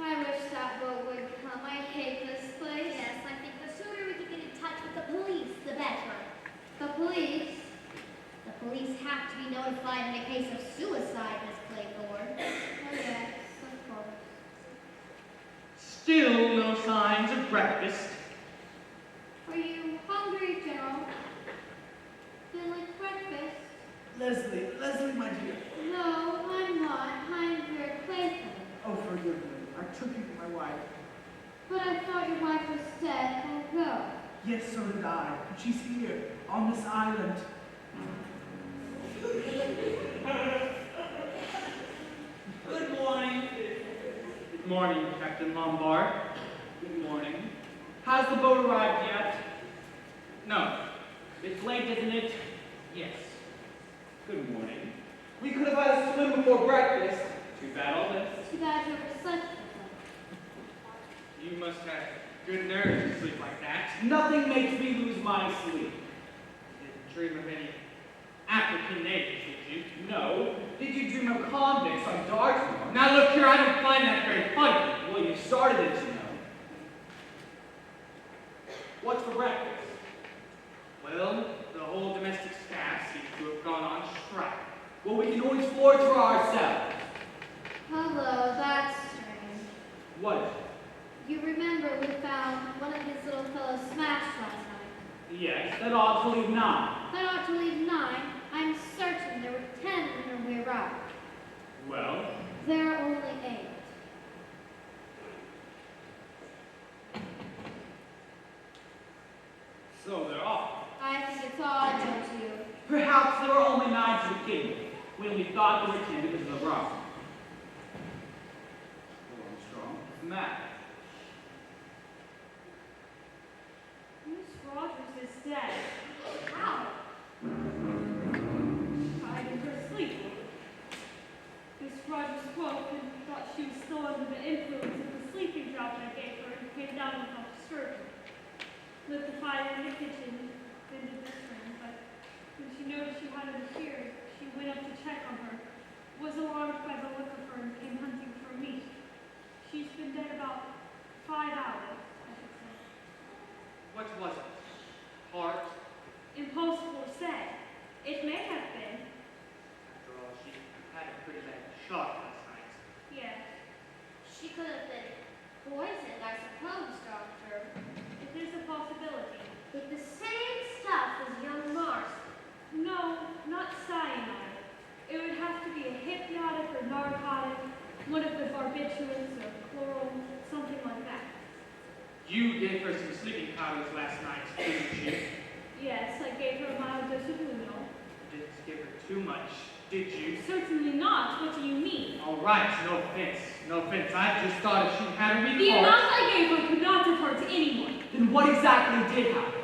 I wish that boat would come. I hate this place. Yes, I think the sooner we can get in touch with the police, the better. The police? The police have to be notified in a case of suicide, Miss Claythorne. Oh, yes, of course. Still no signs of breakfast. Are you hungry, General? Feel like breakfast? Leslie, my dear. No, I'm not. I'm very Claythorne. Oh, forgive me. I took you for my wife. But I thought your wife was dead. Oh, go. Yes, so did I. But she's here, on this island. Good morning. Good morning, Captain Lombard. Good morning. Has the boat arrived yet? No. It's late, isn't it? Yes. Good morning. We could have had a swim before breakfast. Too bad all this. Too bad you overslept. You must have Good nerves to sleep like that. Nothing makes me lose my sleep. You didn't dream of any African natives, did you? No. Did you dream of convicts on Dartmoor? Now look here, I don't find that very funny. Well, you started it, you know. What's for breakfast? Well, the whole domestic staff seems to have gone on strike. Well, we can always forage for ourselves. Hello, that's strange. What is it? You remember we found one of his little fellows smashed last night. Yes, that ought to leave 9. That ought to leave 9. I'm certain there were 10 when we arrived. Well, There are only 8. so there are. I think it's odd, don't you? Perhaps there were only 9 to begin with, when we thought there were 10 because of the robbery. Armstrong, what's the matter? Miss Rogers is dead. How? Died in her sleep. Miss Rogers woke and thought she was still under the influence of the sleeping draught I gave her and came down without disturbing. Lit the fire in the kitchen, then did this room, but when she noticed she hadn't appeared, she went up to check on her, was alarmed by the look of her and came hunting for me. She's been dead about 5 hours, I should say. What was it? Heart? Impossible to say. It may have been. After all, she had a pretty bad shock last night. Yes. She could have been poisoned, I suppose, Doctor. It is a possibility. With the same stuff as young Mars. No, not cyanide. It would have to be a hypnotic or narcotic, one of the barbiturates or chloral, something like that. You gave her some sleeping powders last night, didn't you? Yes, I gave her a mild dose of luminol. You didn't give her too much, did you? Certainly not. What do you mean? All right, no offense. No offense. I just thought if she had a weak The heart... amount I gave her could not have hurt anyone. Then what exactly did happen?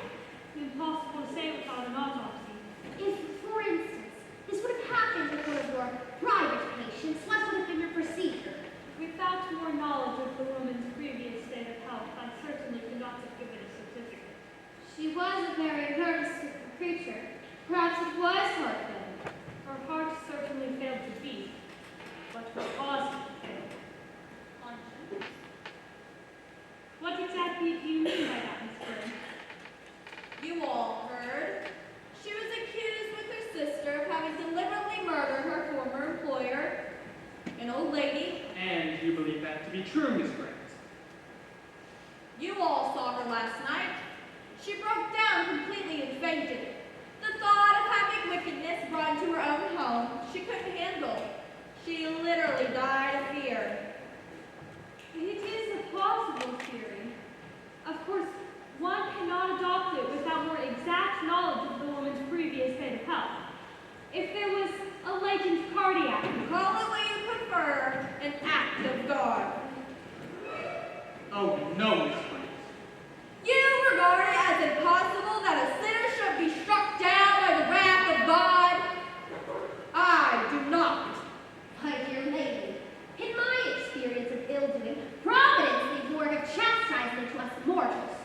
Impossible to say without an autopsy. If, for instance, this would have happened with one of your private patients, what would have been your procedure? Without more knowledge of the woman's previous state of health, I certainly could not have given a certificate. She was a very nervous creature. Perhaps it was heart then. Her heart certainly failed to beat, but her cause failed. Conscience. What exactly do you mean by that, Miss Byrne? You all heard. She was accused with her sister of having deliberately murdered her former employer, an old lady. And you believe that to be true, Miss Grant? You all saw her last night. She broke down completely and fainted. The thought of having wickedness brought into her own home she couldn't handle. She literally died of fear. It is a plausible theory. Of course, one cannot adopt it without more exact knowledge of the woman's previous state of health. If there was a latent cardiac, Call it what you prefer, an act of God. Oh, no, Miss Grant. You regard it as impossible that a sinner should be struck down by the wrath of God? I do not. My dear lady, in my experience of ill-doing, Providence leaves work of chastisement to us mortals.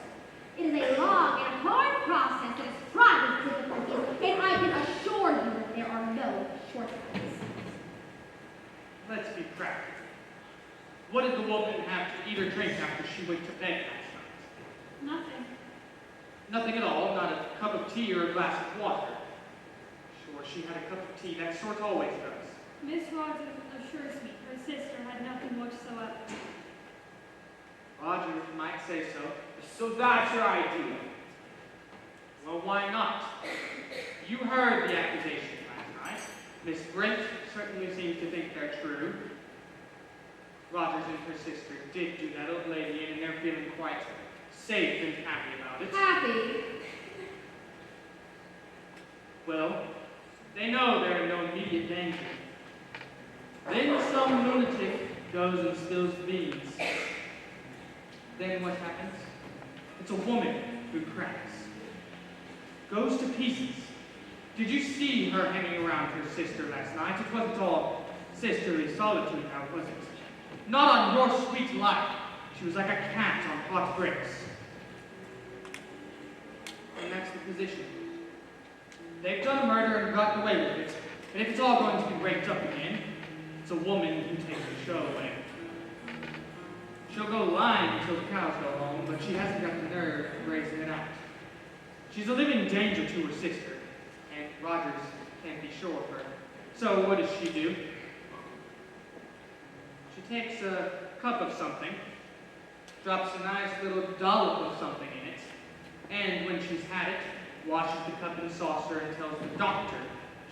It is a long and hard process that is fraught with difficulties, and I can assure you that there are no shortcuts. Let's be practical. What did the woman have to eat or drink after she went to bed last night? nothing. Nothing at all, not a cup of tea or a glass of water. Sure, she had a cup of tea, that sort always does. Miss Rogers assures me her sister had nothing whatsoever. Roger might say so. So that's your idea. Well, why not? You heard the accusation last night. Miss Brent certainly seems to think they're true. Rogers and her sister did do that old lady in, and they're feeling quite safe and happy about it. Happy. Well, they know they're in no immediate danger. Then some lunatic goes and spills the beans. Then what happens? It's a woman who cracks. Goes to pieces. Did you see her hanging around her sister last night? It wasn't all sisterly solitude now, was it? Not on your sweet life. She was like a cat on hot bricks. And that's the position. They've done a murder and gotten away with it, and if it's all going to be raked up again, it's a woman who takes the show away. She'll go lying until the cows go home, but she hasn't got the nerve of raising it out. She's a living danger to her sister, and Rogers can't be sure of her. So what does she do? She takes a cup of something, drops a nice little dollop of something in it, and when she's had it, washes the cup in the saucer and tells the doctor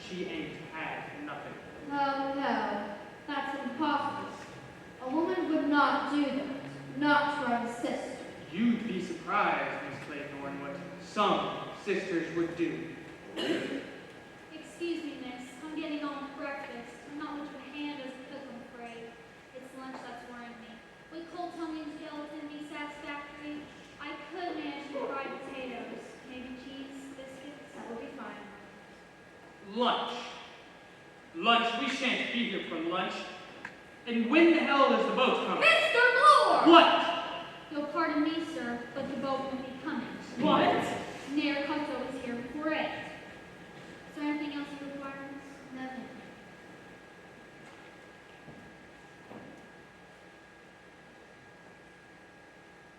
she ain't had nothing. Oh, no, that's impossible. A woman would not do that, not to her sister. You'd be surprised, Miss Claiborne, what some sisters would do. Excuse me, miss. I'm getting on with breakfast. I'm not much of a hand as a cook, I'm afraid. It's lunch that's worrying me. Would cold tongue and gelatin be satisfactory? I could manage some fried potatoes. Maybe cheese, biscuits. That will be fine. Lunch. Lunch. We shan't be here for lunch. And when the hell is the boat coming? Mr. Bloor! What? You'll pardon me, sir, but the boat won't be coming. What? Mayor Cutto is here before 8. Is there anything else you require, miss? Nothing.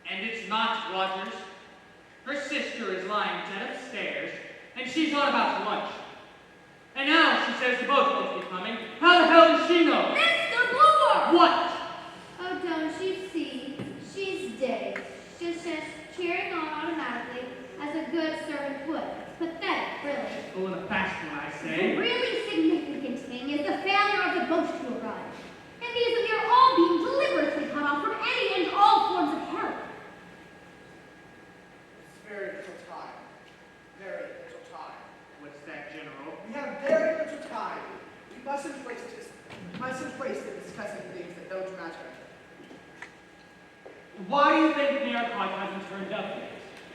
And it's not Rogers. Her sister is lying dead upstairs, and she's on about lunch. And now she says the boat won't be coming. How the hell does she know? Mr. Bloor! What? Oh, don't you see? She's dazed. She's just cheering on automatically as a good servant would. Pathetic, really. Pulling a fast one, I The say. really significant thing is the failure of the boat to arrive. It means that we are all being deliberately cut off from any and all forms of help. It's very little time. Very little time. What's that, General? We have very little time. We mustn't waste it discussing things that don't matter. Why do you think Mayor Cott hasn't turned up yet?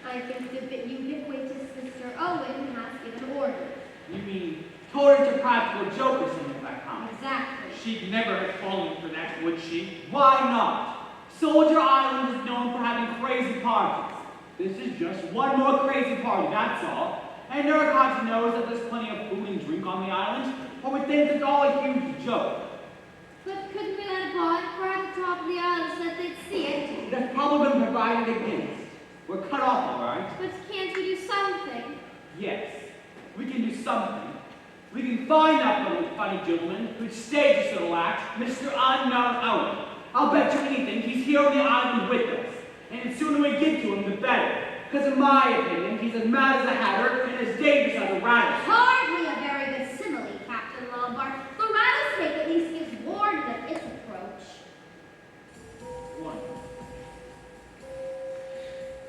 I think the ubiquitous Mr. Owen has given orders. You mean told her to practical joke or something like that? Exactly. She'd never have fallen for that, would she? Why not? Soldier Island is known for having crazy parties. This is just one more crazy party, that's all. And Narcotics knows that there's plenty of food and drink on the island, or would think it's all a huge joke. But couldn't we let a bonfire at the top of the island so that they'd see it? That's probably been provided against. We're cut off, all right? But can't we do something? Yes, we can do something. We can find that little funny gentleman who staged this little act, Mr. Unknown Owen. I'll bet you anything he's here on the island with us. And the sooner we get to him, the better. Because in my opinion, he's as mad as a hatter and as dangerous as a rattlesnake. Hardly a very good simile, Captain Lombard. The rattlesnake at least gives warning of its approach. One.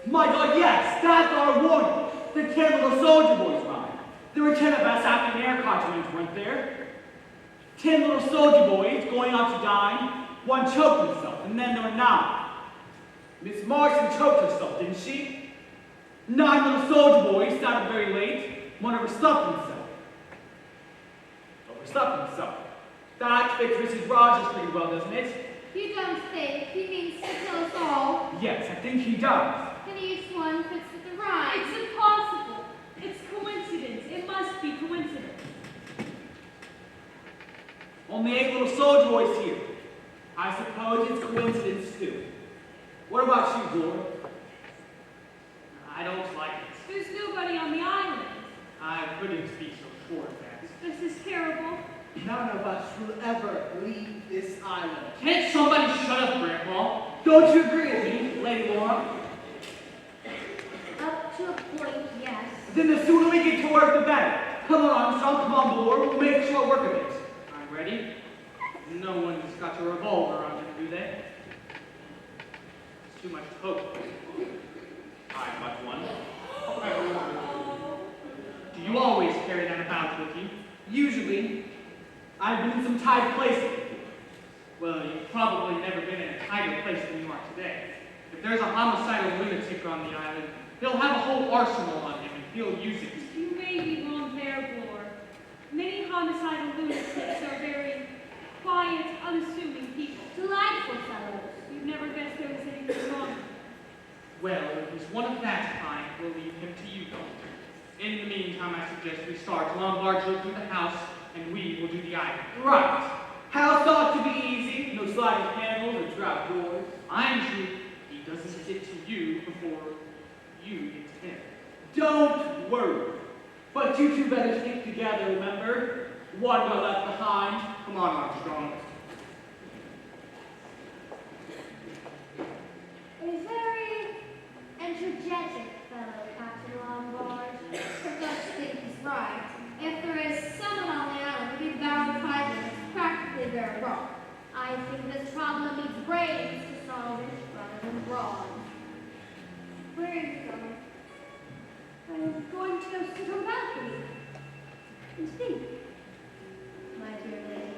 My God, yes, that's our warning. The 10 little soldier boys ride. There were 10 of us after the air cartoons weren't there. 10 little soldier boys going out to dine. One choked himself, and then there were 9. Miss Marston choked herself, didn't she? 9 little soldier boys sat up very late. One overslept himself. Overslept himself. That fits Mrs. Rogers pretty well, doesn't it? You don't think he means to kill us all, Yes, I think he does. and each one fits with the rhyme. It's impossible. It's coincidence. It must be coincidence. Only 8 little soldier boys here. I suppose it's coincidence too. What about you, Lord? I don't like it. There's nobody on the island. I couldn't be so sure of that. This is terrible. None of us will ever leave this island. Can't somebody shut up, Grandpa? Don't you agree with me, Lady Laura? Up to a point, yes. Then the sooner we get to work, the better. Come on, Armstrong, come on board. We'll make short work of it. I'm ready. No one's got a revolver on them, do they? It's too much to hope. I've got one. Do you always carry that about with you? Usually, I've been in some tight places. Well, you've probably never been in a tighter place than you are today. If there's a homicidal lunatic on the island, he'll have a whole arsenal on him and he'll use it. You may be wrong there, Bloor. Many homicidal lunatics are very quiet, unassuming people. Delightful fellows. You'd never guess there was anything wrong. Well, if he's one of that kind, we'll leave him to you, Doctor. In the meantime, I suggest we start. Lombard will do the house, and we will do the island. Right. House ought to be easy. No sliding panels or trap doors. Mind you, he doesn't get to you before you get to him. Don't worry. But you two better stick together, remember? One got left behind. Come on, Armstrong. A very energetic fellow, Captain Lombard. Professor thinks he's right. If there is someone on the island to be bound in 5 minutes, practically very wrong. I think this problem needs brains to solve it rather than brawn. Where are you going? I'm going to go sit on the balcony and think, my dear lady.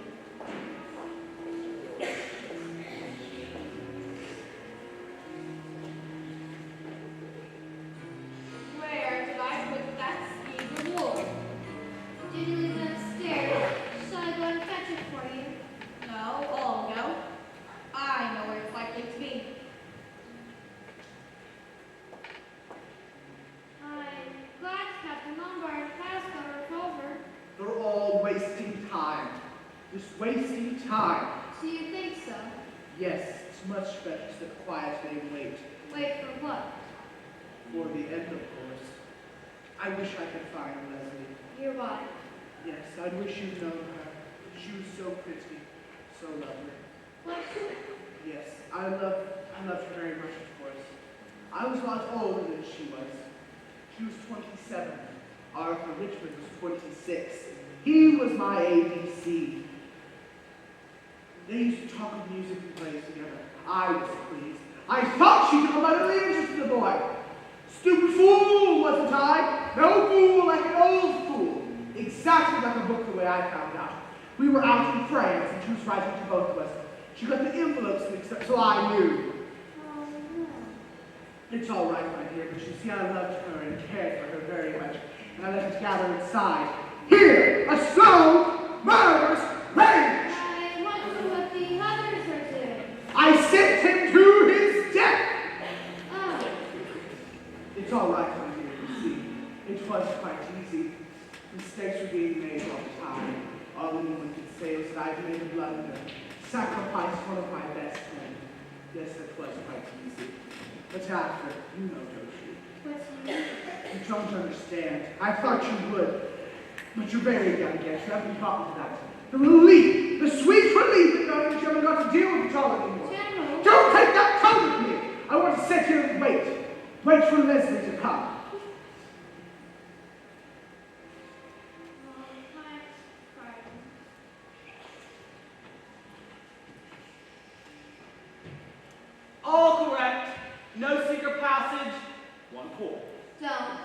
Where did I put that skein of wool? Did you leave it upstairs? Shall I go and fetch it for you? No, I'll go. I know where it's likely to be. I'm glad Captain Lombard has got a revolver. They're all wasting time. Just wasting time. Do you think so? Yes, it's much better to sit quietly and wait. Wait for what? For the end, of course. I wish I could find Leslie. Your wife. Yes, I wish you'd known her. She was so pretty, so lovely. What? Yes, I loved her very much, of course. I was a lot older than she was. She was 27. Arthur Richmond was 26. He was my ABC. They used to talk of music and plays together. I was pleased. I thought she took a little interest in the boy. Stupid fool, wasn't I? No fool like an old fool. Exactly like a book the way I found out. We were out in France and she was writing to both of us. She got the envelopes mixed up, so I knew. Oh, no. It's all right, my dear, but you see, I loved her and cared for her very much, and I let it gather inside. Here, a slow, murderous rage! I wonder what the others are doing. I sent him to his death! Oh, It's all right, my dear, you see. It was quite easy. Mistakes were being made all the time. All anyone could say was that I'd made a blunder, sacrificed one of my best men. Yes, it was quite easy. But after, you know, don't you? what's new? You don't understand. I thought you would. But you're very young yet. You haven't gotten to that. The relief, the sweet relief of knowing that you haven't got to deal with it all anymore. General. Don't take that tone with me! I want to sit here and wait. Wait for Leslie to come. I'm frightened. All correct. No secret passage. One call. Don't.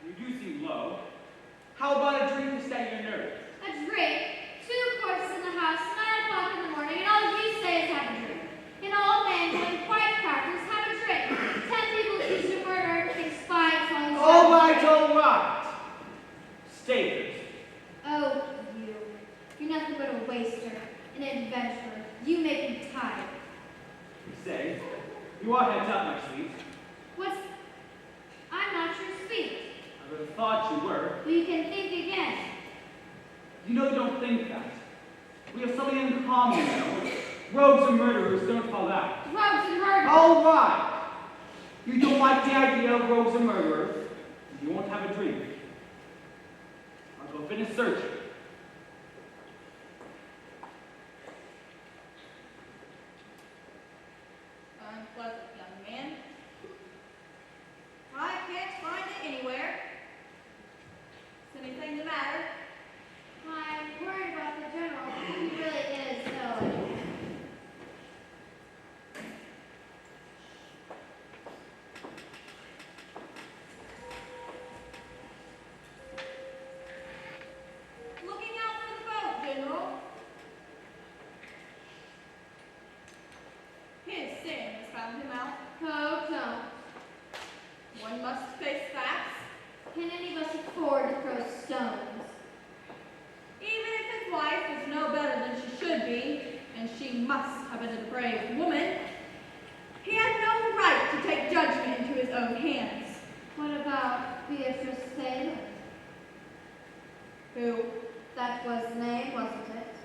You do seem low. How about a drink to steady your nerves? A drink. 2 courses in the house, 9 o'clock in the morning, and all you say is have a drink. An old man doing quiet practice, have a drink. 10 people accused of murder, take spies while he's All right, all right. Stay thirsty. Oh, you. You're nothing but a waster, an adventurer. You make me tired. You say, you are heads up, my sweet. What's... I'm not your sweet. I would have thought you were. Well, you can think again. You know you don't think that. We have something in common, you know. Rogues and murderers don't fall out. Drugs and murder. All right. You don't like the idea of rogues and murderers. You won't have a drink. I'll go finish searching. Unpleasant young man. I can't find it anywhere. Is anything the matter? I'm worried about the general. He really is ill. Looking out for the boat, General. His sin has found him out. Oh, don't. One must face facts. Can any of us afford to throw stones? Even if his wife is no better than she should be, and she must have been a brave woman, he had no right like to take judgment into his own hands. What about Beatrice Taylor? Who? That was the name, wasn't it?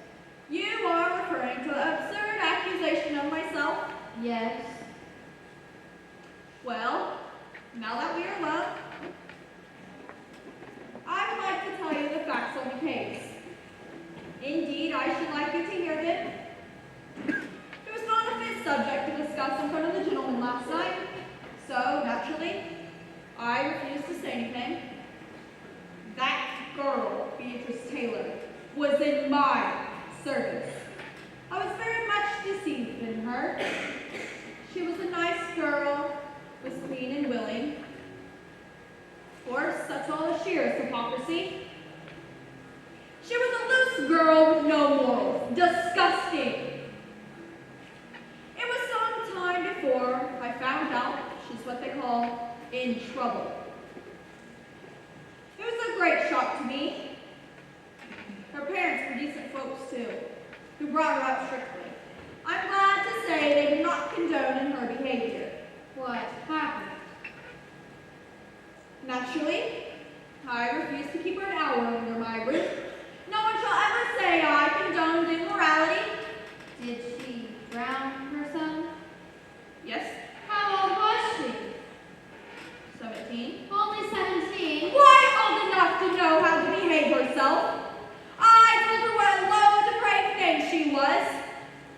You are referring to the absurd accusation of myself? Yes. Well, now that we are alone, I would like to tell you the facts on the case. Indeed, I should like you to hear them. It was not a fit subject to discuss in front of the gentleman last night, so naturally, I refused to say anything. That girl, Beatrice Taylor, was in my service. I was very much deceived in her. She was a nice girl, was clean and willing. Of course, that's all the sheerest hypocrisy. She was a loose girl with no morals. Disgusting. It was some time before I found out she's what they call in trouble. It was a great shock to me. Her parents were decent folks too, who brought her up strictly. I'm glad to say they did not condone in her behavior. What happened? Naturally, I refused to keep her an hour under my roof. No one shall ever say I condoned immorality. Did she drown herself? Yes, How old was she? 17. Only 17. Why old enough to know how to behave herself? I told her what a low, depraved thing she was.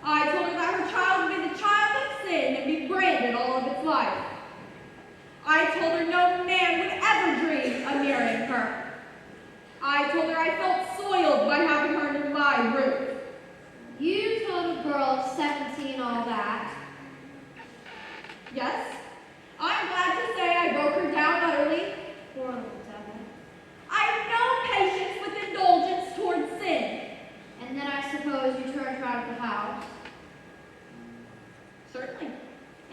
I told her that her child would be the child of sin and be branded all of its life. I told her no man would ever dream of marrying her. I told her I felt soiled by having her under my roof. You told a girl of 17 all that. Yes, I'm glad to say I broke her down utterly. Poor little devil. I have no patience with indulgence towards sin. And then I suppose you turned her out of the house. Certainly.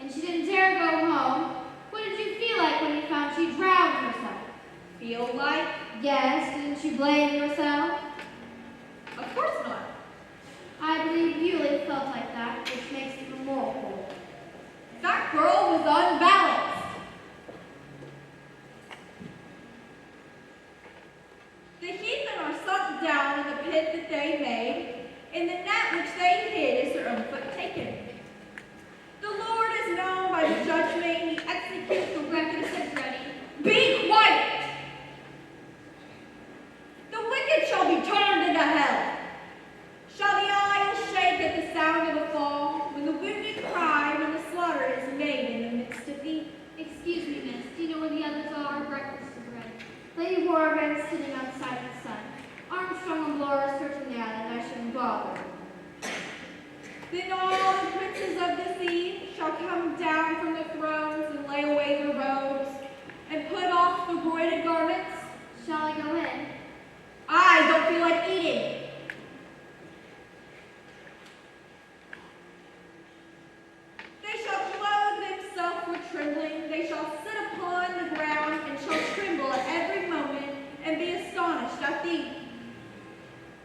And she didn't dare go home. What did you feel like when you found she drowned herself? Feel like? Yes, didn't you blame yourself? Of course not. I believe you felt like that, which makes it more cool. That girl was unbalanced. The heathen are sunk down in the pit that they made, in the net which they hid is their own foot taken. The Lord is known by the judgment he executes the wicked is ready. Be quiet! The wicked shall be turned into hell. Shall the isles shake at the sound of a fall, when the wounded cry, when the slaughter is made in the midst of thee? Excuse me, miss. Do you know where the others are? Breakfast is ready. Lady Warren sitting outside in the sun. Armstrong and Laura searching the island. I shouldn't bother. Then all the princes of the sea shall come down from the thrones and lay away their robes, and put off the broidered garments. Shall I go in? I don't feel like eating. They shall clothe themselves with trembling. They shall sit upon the ground and shall tremble at every moment and be astonished at thee.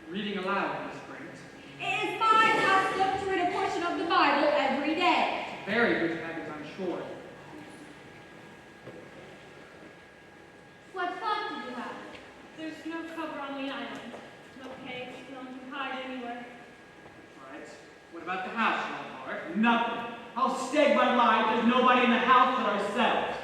Reading aloud, Miss Brent. It is my custom to read a portion of the Bible every day. Very good habit, I'm sure. What clock did you have? There's no cover on the island. No caves, no one can hide anywhere. Right. What about the house, Jean-Marc? Nothing. I'll stake my life there's nobody in the house but ourselves.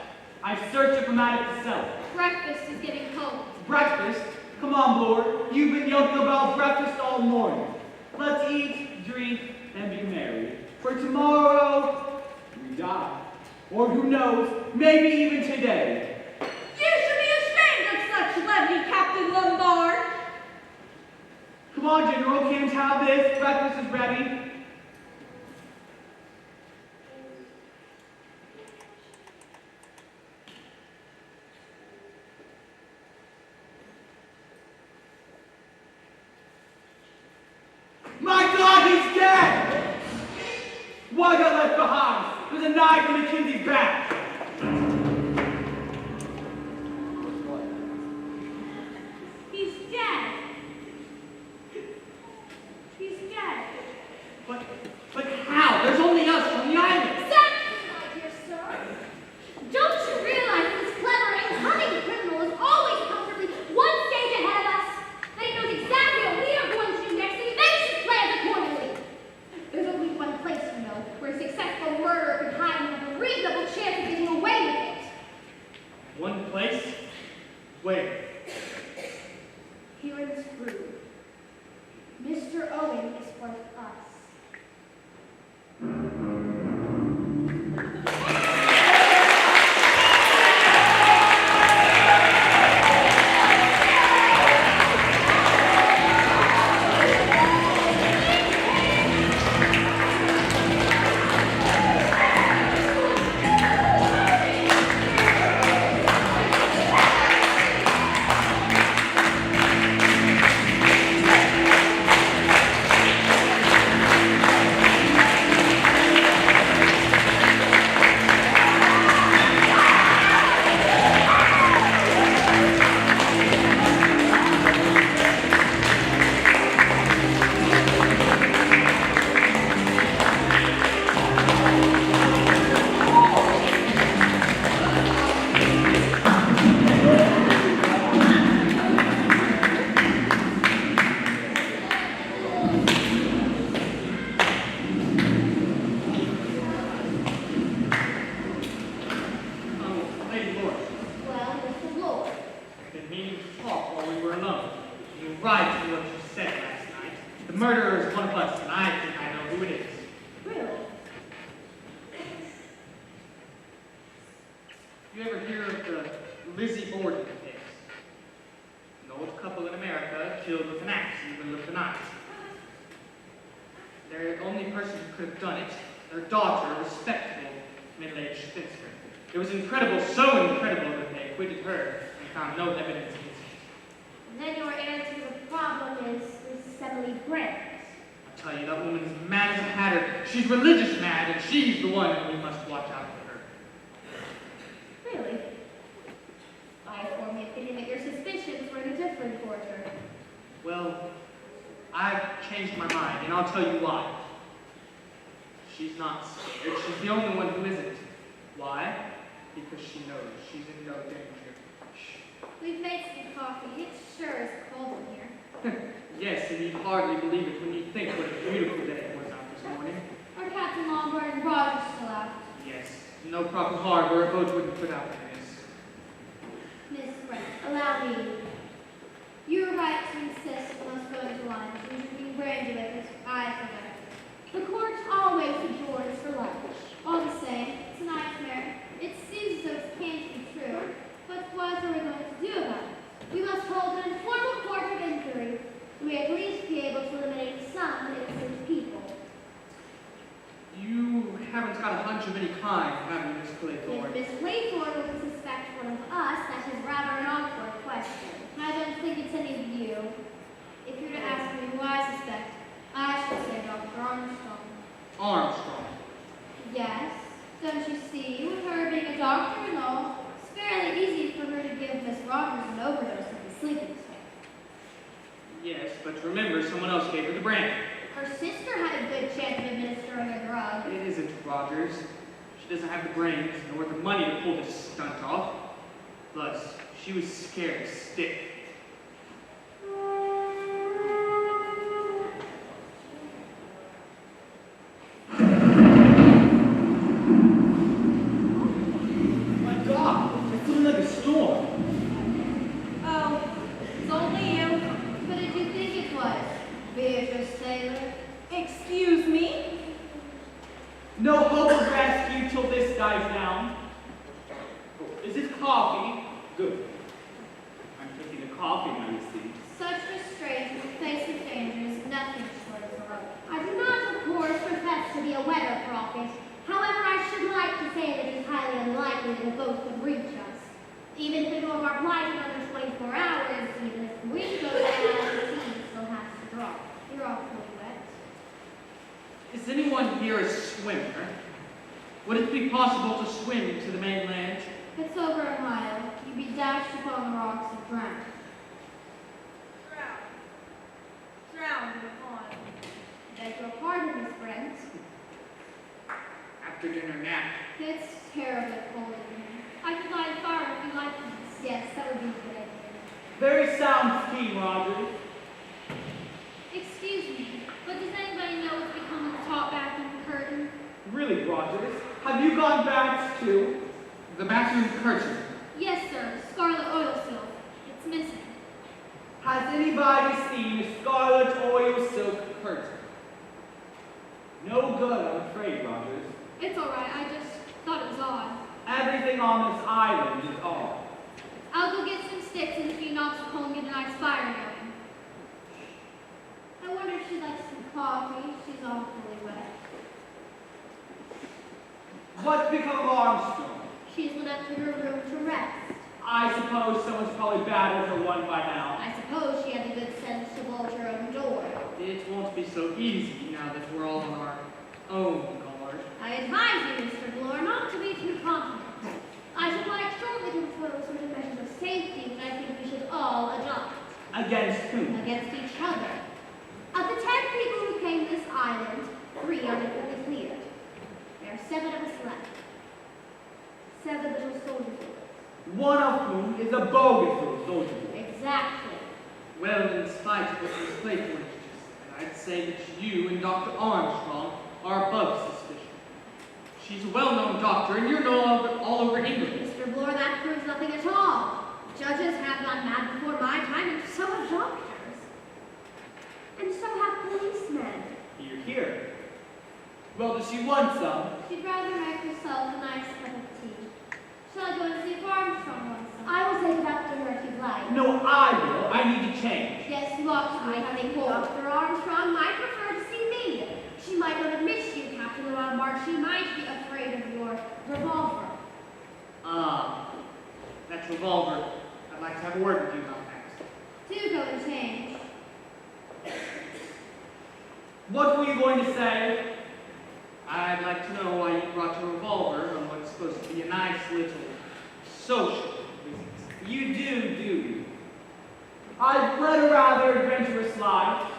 I've searched it from attic to cellar. Breakfast is getting cold. Breakfast? Come on, Lord. You've been yelling about breakfast all morning. Let's eat, drink, and be merry. For tomorrow, we die. Or who knows, maybe even today. You should be ashamed of such levity, Captain Lombard. Come on, General, can't you have this? Breakfast is ready. My God, he's dead! What got left behind? There's a knife in Mackenzie's back. He's dead. He's dead. But how? There's only us on the island. Exactly, my dear sir. One place? Where? Here in this room. Mr. Owen is worth us. She's religious mad, and she's the one who we must watch out for her. Really? I form the opinion that your suspicions were in a different quarter. Well, I've changed my mind, and I'll tell you why. She's not scared. She's the only one who isn't. Why? Because she knows she's in no danger. Shh. We've made some coffee. It sure is cold in here. Yes, and you'd hardly believe it when you think what a beautiful day it was out this morning. Are Captain Lombard and Rogers still out? Yes, no proper harbor, a boat wouldn't put out like this. Miss Brent, allow me. You're right to insist on us going to lunch and drinking brandy with us. I forgot. The court always adjourns for lunch. All the same, it's a nightmare. It seems as though it can't be true. But what are we going to do about it? We must hold an informal court of inquiry. We may at least be able to eliminate some innocent people. You haven't got a hunch of any kind, have you, Miss If Claythorne? Miss Claythorne were to suspect one of us, that is rather an awkward question. I don't think it's any of you. If you're to ask me who I suspect, I should say Dr. Armstrong. Armstrong? Yes. Don't you see, with her being a doctor and all, it's fairly easy for her to give Miss Rogers an overdose of the sleeping stuff. Yes, but remember, someone else gave her the brandy. Her sister had a good chance of administering a drug. It isn't Rogers. She doesn't have the brains nor the money to pull this stunt off. Plus, she was scared stiff. My God, it's looking like a storm. Oh, it's only you. Who did you think it was? Beatrice Taylor? Excuse me? No hope of rescue till this dies down. Oh, is it coffee? Good. I'm drinking a coffee now, you see. Such restraint in the face of danger is nothing short of heroic. I do not, of course, profess to be a weather prophet. However, I should like to say that it is highly unlikely that a boat could reach us. Even if the door of our flight in under 24 hours, even if the wind goes down, the sea still has to drop. You're awfully wet. Is anyone here a swimmer? Would it be possible to swim to the mainland? It's over a mile. You'd be dashed upon the rocks and drowned. Drowned in the pond. Beg your pardon, Miss Brent. After dinner nap. It's terribly cold in here. I could light a fire if you like, Miss. Yes, that would be a good idea. Very sound scheme, Rogers. Excuse me, but does anybody know what's become of the top bathroom curtain? Really, Rogers? Have you gone back too? The bathroom curtain. Yes, sir. anybody seen a scarlet oil silk curtain? No good, I'm afraid, Rogers. It's all right. I just thought it was odd. Everything on this island is odd. I'll go get some sticks and if you knocks at home, get a nice fire going. I wonder if she'd like some coffee. She's awfully wet. What's become of Armstrong? She's went up to her room to rest. I suppose someone's probably battered her one by now. I suppose she had the good sense to bolt her own door. It won't be so easy now that we're all on our own guard. I advise you, Mr. Bloor, not to be too confident. I should like shortly to propose certain measures of safety which I think we should all adopt. Against whom? Against each other. Of the 10 people who came to this island, 3 are definitely cleared. There are 7 of us left. 7 little soldier boys. One of whom is a bogus little soldier boy. Exactly. Well, in spite of what Miss Clayton just said, I'd say that you and Dr. Armstrong are above suspicion. She's a well-known doctor, and you're known all over England. Mr. Bloor, that proves nothing at all. Judges have gone mad before my time, and so have doctors. And so have policemen. Here. Well, does she want some? She'd rather make herself a nice cup of tea. Shall I go and see if Armstrong wants some? I will take it up to her if you'd like. No, I will. I need to change. Yes, you ought to. I think Dr. Armstrong might prefer to see me. She might not have missed you, Captain Lombard. She might be afraid of your revolver. Ah, that revolver. I'd like to have a word with you about that. Do go and change. What were you going to say? I'd like to know why you brought your revolver on what's supposed to be a nice little social visit. You do you? I've led a rather adventurous life.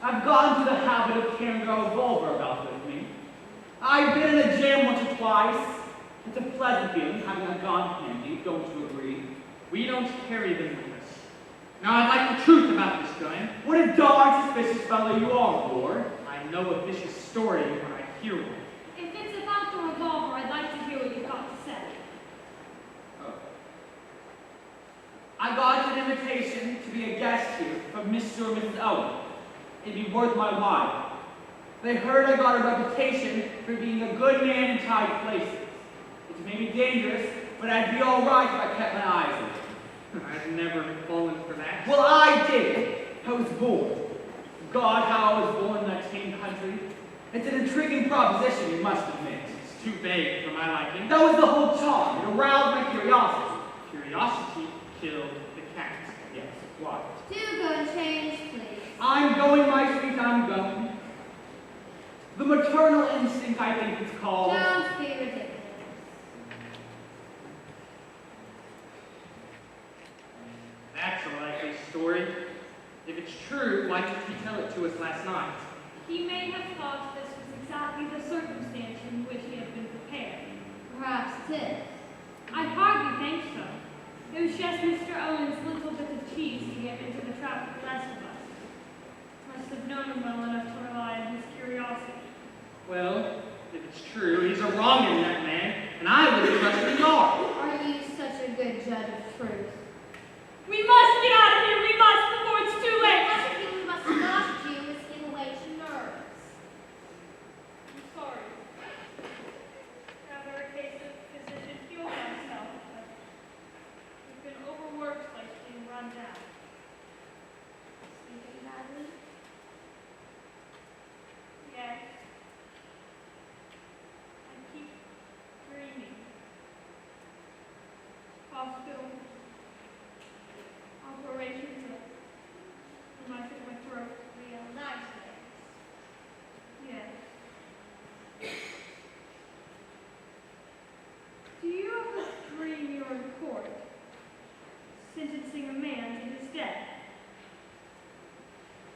I've gotten to the habit of carrying a revolver about with me. I've been in a jam once or twice. It's a pleasant feeling having a gun handy, don't you agree? We don't carry them with us. Now, I'd like the truth about this gun. What a darn suspicious fellow you are, Lord. I know a vicious story when I hear one. If it's about the revolver, I'd like to hear what you've got to say. Oh. I got an invitation to be a guest here from Mr. and Mrs. Owen. It'd be worth my while. They heard I got a reputation for being a good man in tight places. It may be dangerous, but I'd be all right if I kept my eyes open. I've never fallen for that. Well, I did. I was born. God, how I was born in that tame country. It's an intriguing proposition, you must admit. It's too vague for my liking. That was the whole charm. It aroused my curiosity. Curiosity killed the cat. Yes, why? Do go and change, please. I'm going my sweet, I'm going. The maternal instinct, I think it's called. Don't be ridiculous. That's a likely story. If it's true, why didn't he tell it to us last night? He may have thought this was exactly the circumstance in which he had been prepared. Perhaps it is. I hardly think so. It was just Mr. Owen's little bit of cheese to get into the trap with the rest of us. Must have known him well enough to rely on his curiosity. Well, if it's true, he's a wrongin' that man, and I would have trusted him more. Are you such a good judge of truth? We must get out of here! We must before it's too late! Another thing we must not do is give away to nerves. I'm sorry. Rather a case of physician heal myself, but we've been overworked like being run down. Sleeping badly? Yes. I keep dreaming. Hospital. Operations in my throat. Real nice things. Yes. Do you ever dream you're in court, sentencing a man to his death?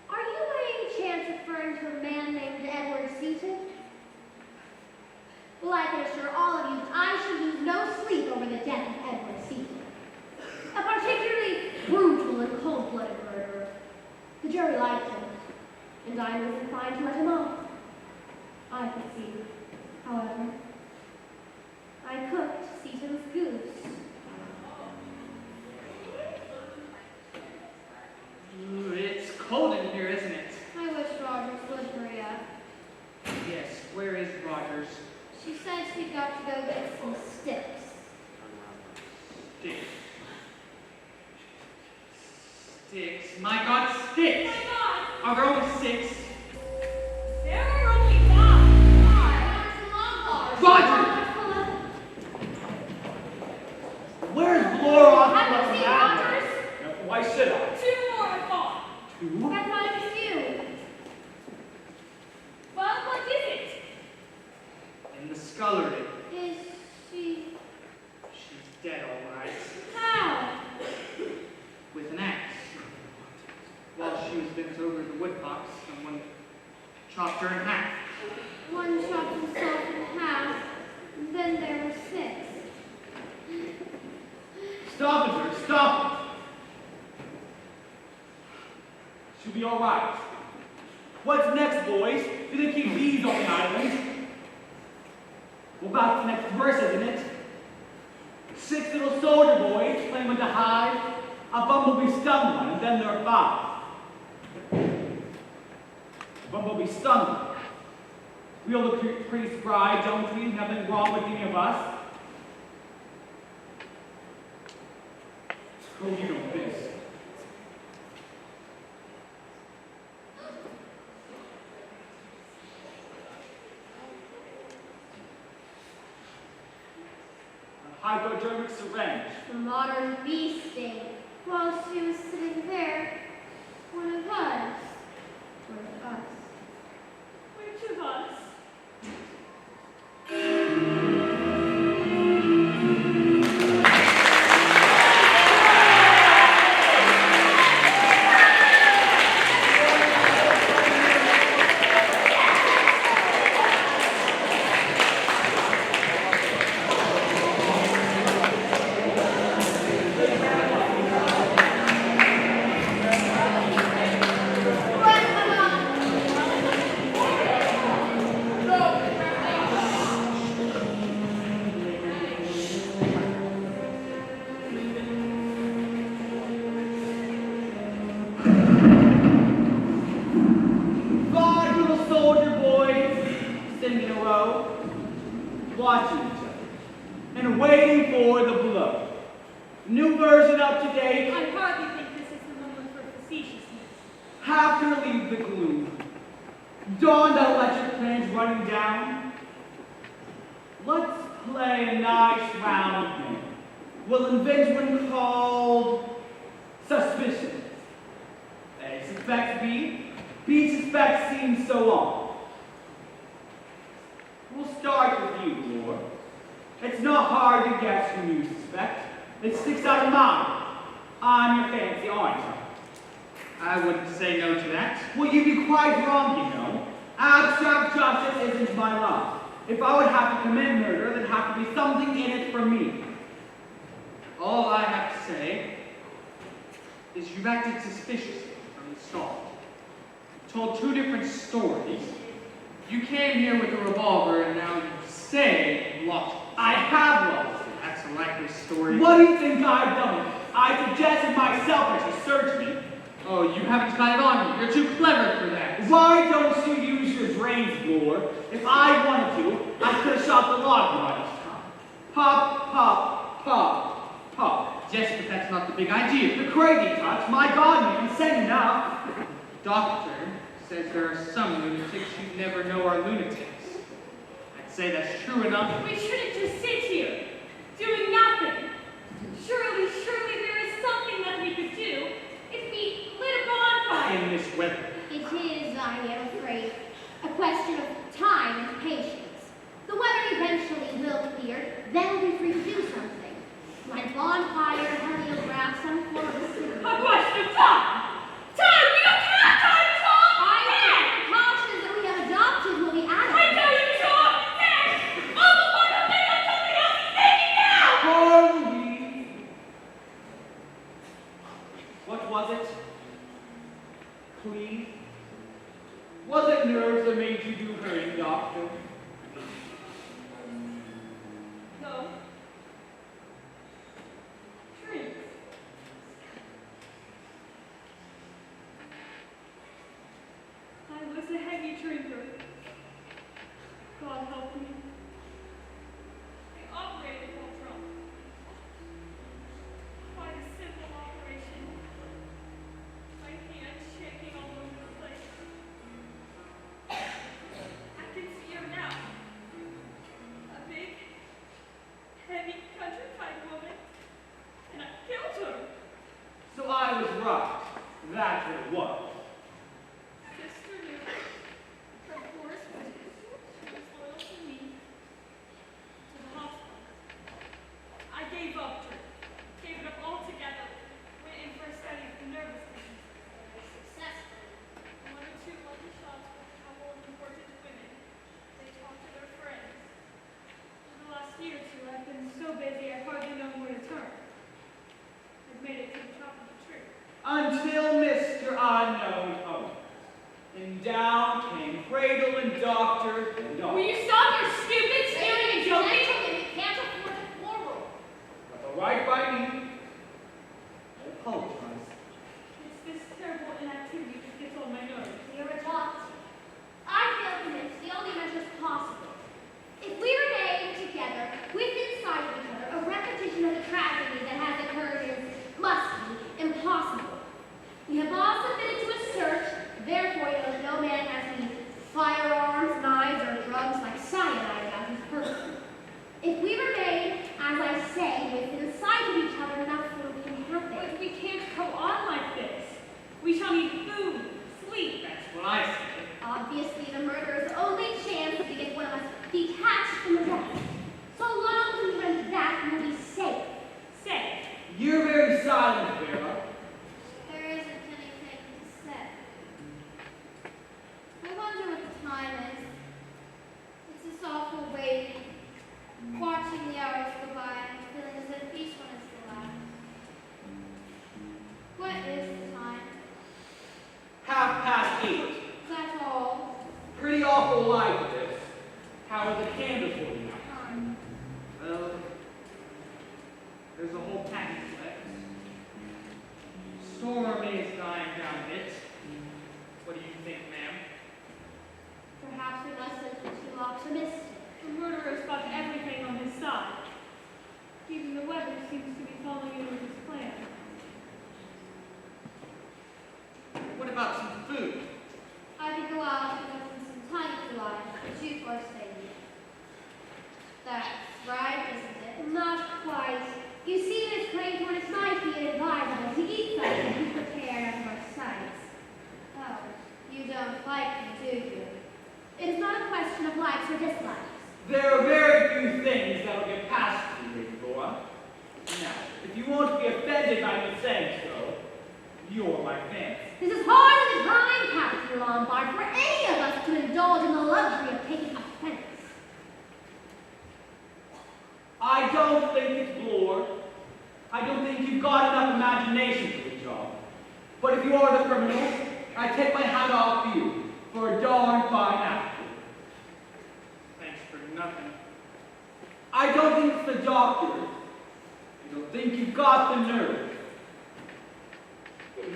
Are you by any chance referring to a man named Edward Seaton? Well, I can assure all of you that I should lose no sleep over the death of Edward Seaton. A particularly brutal and cold-blooded murderer. The jury liked him, and I was inclined to let him off. I could see, however, I cooked Seaton's goose. 6. My God, 6! My God! Are there only 6? There are only 5. Roger! Where's Laura? Haven't you seen Rogers? Why should I? 2 more to fall. 2? That's why it's you. Well, what is it? In the scullery. Is she... She's dead, all right. How? With an axe. While she was bent over the woodbox, someone chopped her in half. One chopped himself in half, and then there were 6. Stop it, sir. Stop it. She'll be all right. What's next, boys? Do they keep bees on the island? Well, that's the next verse, isn't it? 6 little soldier boys playing with the hive. A bumblebee stung one, and then there are 5. Bumblebee stung one. We all look pretty spry, don't we? Nothing wrong with any of us. Oh, you know this. A hypodermic syringe. The modern bee sting. While she was sitting there, one of us. Which of us? watching each other, and waiting for the blow. New version up to date. I hardly think this is the moment for facetiousness. Have to relieve the gloom. Dawn that electric plane's running down. Let's play a nice round game. We'll invent one called suspicion. A suspects B, B suspects seems so long. We'll start with you, Lord. It's not hard to guess who you suspect. It sticks out of mind. I'm your fancy, aren't I? I wouldn't say no to that. Well, you'd be quite wrong, you know. Abstract justice isn't my love. If I would have to commit murder, there'd have to be something in it for me. All I have to say is you've acted suspiciously from the start. You've told two different stories. You came here with a revolver, and now you say you lost it. I have lost it. That's a likely story. What do you think I've done? I suggested myself that you search me. Oh, you haven't got it on you. You're too clever for that. Why don't you use your brains, Lord? If I wanted to, I could have shot the log by this time. Pop, pop, pop, pop. Yes, but that's not the big idea. The crazy touch, my God, man, said enough. Doctor says there are some lunatics you'd never know are lunatics. I'd say that's true enough. We shouldn't just sit here, doing nothing. Surely there is something that we could do if we lit a bonfire. In this weather. It is, I am afraid, a question of time and patience. The weather eventually will clear, then we'll be free to do something. Like bonfire, heliograph, some form of signal. A question of time! Time! We don't have time to talk! I think the precautions that we have adopted will be I adequate. tell you to talk instead! All the one who thinks of something else is thinking now! Harley. What was it? Please? Was it nerves that made you do her in, Doctor? No. Drinks. I was a heavy drinker. God help me. I operated while drunk. Quite a simple operation. until Mr. Unknown opened. And down came cradle and doctor and all. Will you stop your stupid staring and joking? Gentlemen, you can't afford it forward. That's all right by me. I apologize. It's this terrible inactivity that gets on my nerves. You're adopted. I feel convinced the only measures possible. If we remain together, within sight of each other, a repetition of the tragedy that has occurred must be impossible. We have all submitted to a search, therefore you know that no man has any firearms, knives, or drugs like cyanide about his person. If we remain, as I say, within sight of each other, nothing can happen. But we can't go on like this. We shall need food, sleep. That's what I say. Obviously, the murderer's only chance is to get one of us detached from the rest. So long as we prevent that, we'll be safe. Say, You're very silent, Vera. There isn't anything to say. I wonder what the time is. It's this awful waiting, watching the hours go by, feeling as if each one is the last. What is the time? 8:30. That's all. Pretty awful light this. How are the candles holding up? Well, there's a whole package left. Storm is dying down a bit. What do you think, ma'am? Perhaps we mustn't be too optimistic. the murderer's got everything on his side. Even the weather seems to be falling in with his plan. What about some food? I could go out and open some tiny flies, but you first say that's right, isn't it? Not quite. You see, this claims it might be advisable to eat something prepared out of our sights. Oh, you don't like me, do you? It is not a question of likes or dislikes. There are very few things that will get past you, Lady Laura. Now, if you won't be offended by me saying so, you're my fan. This is hardly the time, Captain Lombard, for any of us to indulge in the luxury of taking offense. I don't think it's Bloor. I don't think you've got enough imagination for the job. But if you are the criminal, I take my hat off to you for a darn fine actor. Thanks for nothing. I don't think it's the doctor. I don't think you've got the nerve.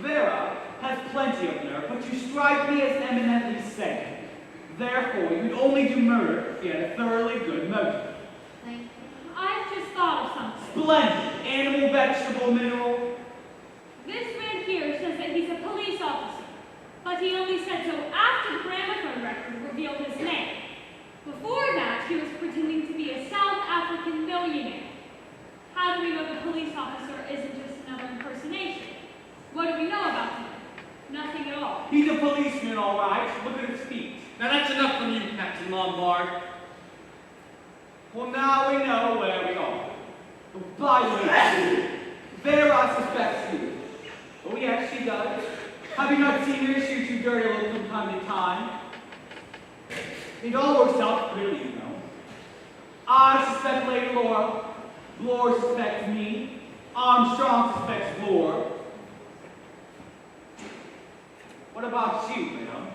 Vera has plenty of nerve, but you strike me as eminently sane. Therefore, you'd only do murder if you had a thoroughly good motive. Thank you. I've just thought of something. Splendid! Animal, vegetable, mineral. This man here says that he's a police officer, but he only said so after the gramophone record revealed his name. Before that, he was pretending to be a South African millionaire. How do we know the police officer isn't just another impersonation? What do we know about him? Nothing at all. He's a policeman, all right. Look at his feet. Now that's enough from you, Captain Lombard. Well, now we know where we are. Oh, by the way, Vera suspects you. Oh, yes, she does. Have you not seen her shoot you dirty look from time to time? It all works out clearly, you know. I suspect Lady Laura. Laura suspects me. Armstrong suspects Laura. What about you, ma'am?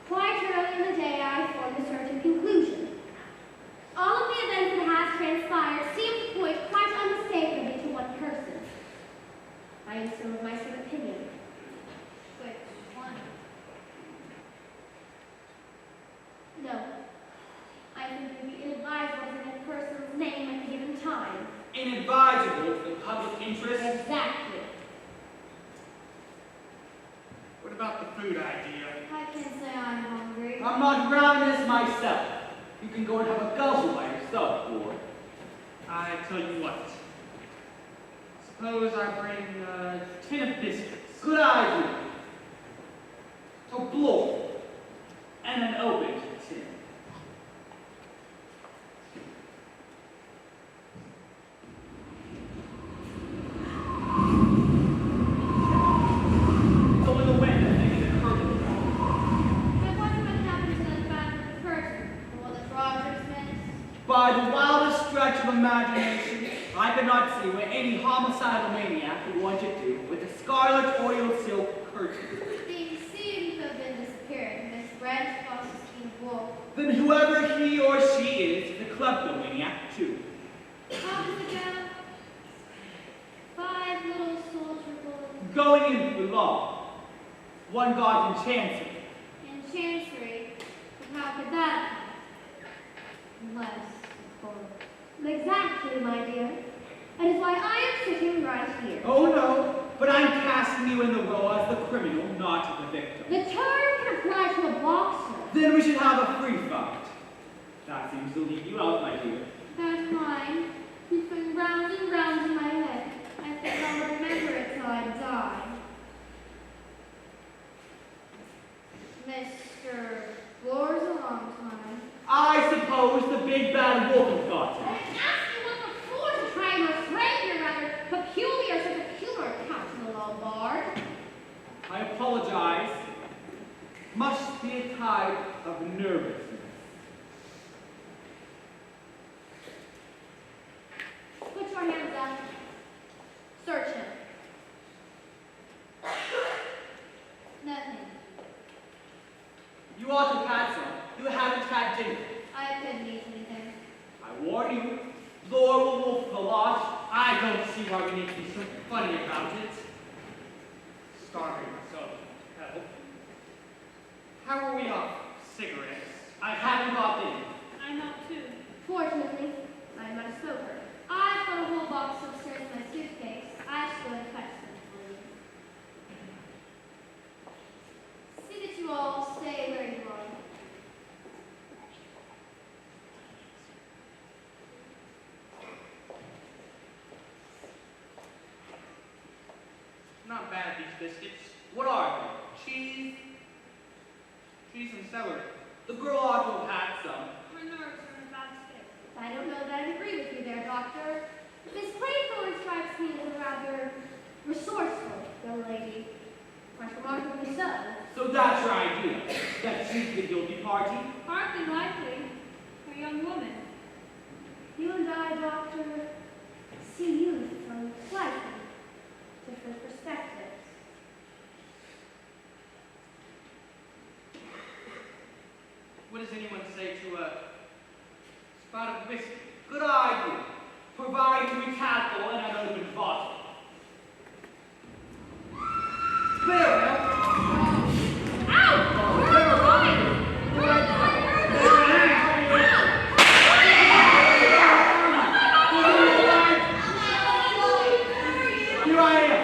Quite early in the day, I formed a certain conclusion. All of the events that have transpired seem to point quite unmistakably to one person. I am still of my same opinion. Which one? No. I think it would be inadvisable to give a person's name at a given time. Inadvisable for the public interest. Exactly. What about the food idea? I can say I'm hungry. I'm not ravenous myself. You can go and have a guzzle by yourself, Lord. I tell you what. Suppose I bring a tin of biscuits. Good idea. A blow and an open tin. It's only the wind that makes it hurt. I wonder what happened to that bad person, the one that Rogers missed. By the wildest stretch of imagination, I could not see what any homicidal maniac would want to do with a scarlet oil silk curtain. They seem to have been disappearing. Miss Brent crosses the wolf. Then whoever he or she is a kleptomaniac too. How does it go? 5 little soldier boys. Going into the law. One got in chancery. In Chancery. But how could that be? Less horrible. Exactly, my dear. That is why I am sitting right here. Oh no, but I'm casting you in the role as the criminal, not the victim. The term can apply to a boxer. Then we should have a free fight. That seems to leave you out, my dear. That mine keeps going round and round in my head. I think I'll remember it till I die. Mr. Floor's a long time. I suppose the big bad wolf has got I him. ask you what the floor to try and refrain your rather peculiar sense of humor, Captain Lombard. I apologize. Must be a type of nervousness. Put your hands up. Search him. Nothing. You ought to have had some. You haven't had dinner. I couldn't eat anything. I warn you, Lord will wolf the lot. I don't see why we need to be so funny about it. Starving myself. Hell. How are we off? Cigarettes. I haven't got any. I'm out too. Fortunately, I'm not a smoker. I've got a whole box upstairs in my suitcase. I should go and fetch them for you. See that you all stay where you are. Not bad, these biscuits. What are Cheese. Cheese and celery. they? The girl ought to have had some. My nerves are in a bad state. I don't know that I agree with you there, Doctor. Miss Playfellow strikes me as a rather resourceful young lady. Quite remarkably so. So that's your idea, that she's the guilty party? Hardly likely. A young woman. You and I, Doctor, see youth from slightly different perspectives. What does anyone say to a spot of whiskey? Good idea, providing we tackle an unopened bottle. There, now. Ow! Where am I? Where am I? Here I am.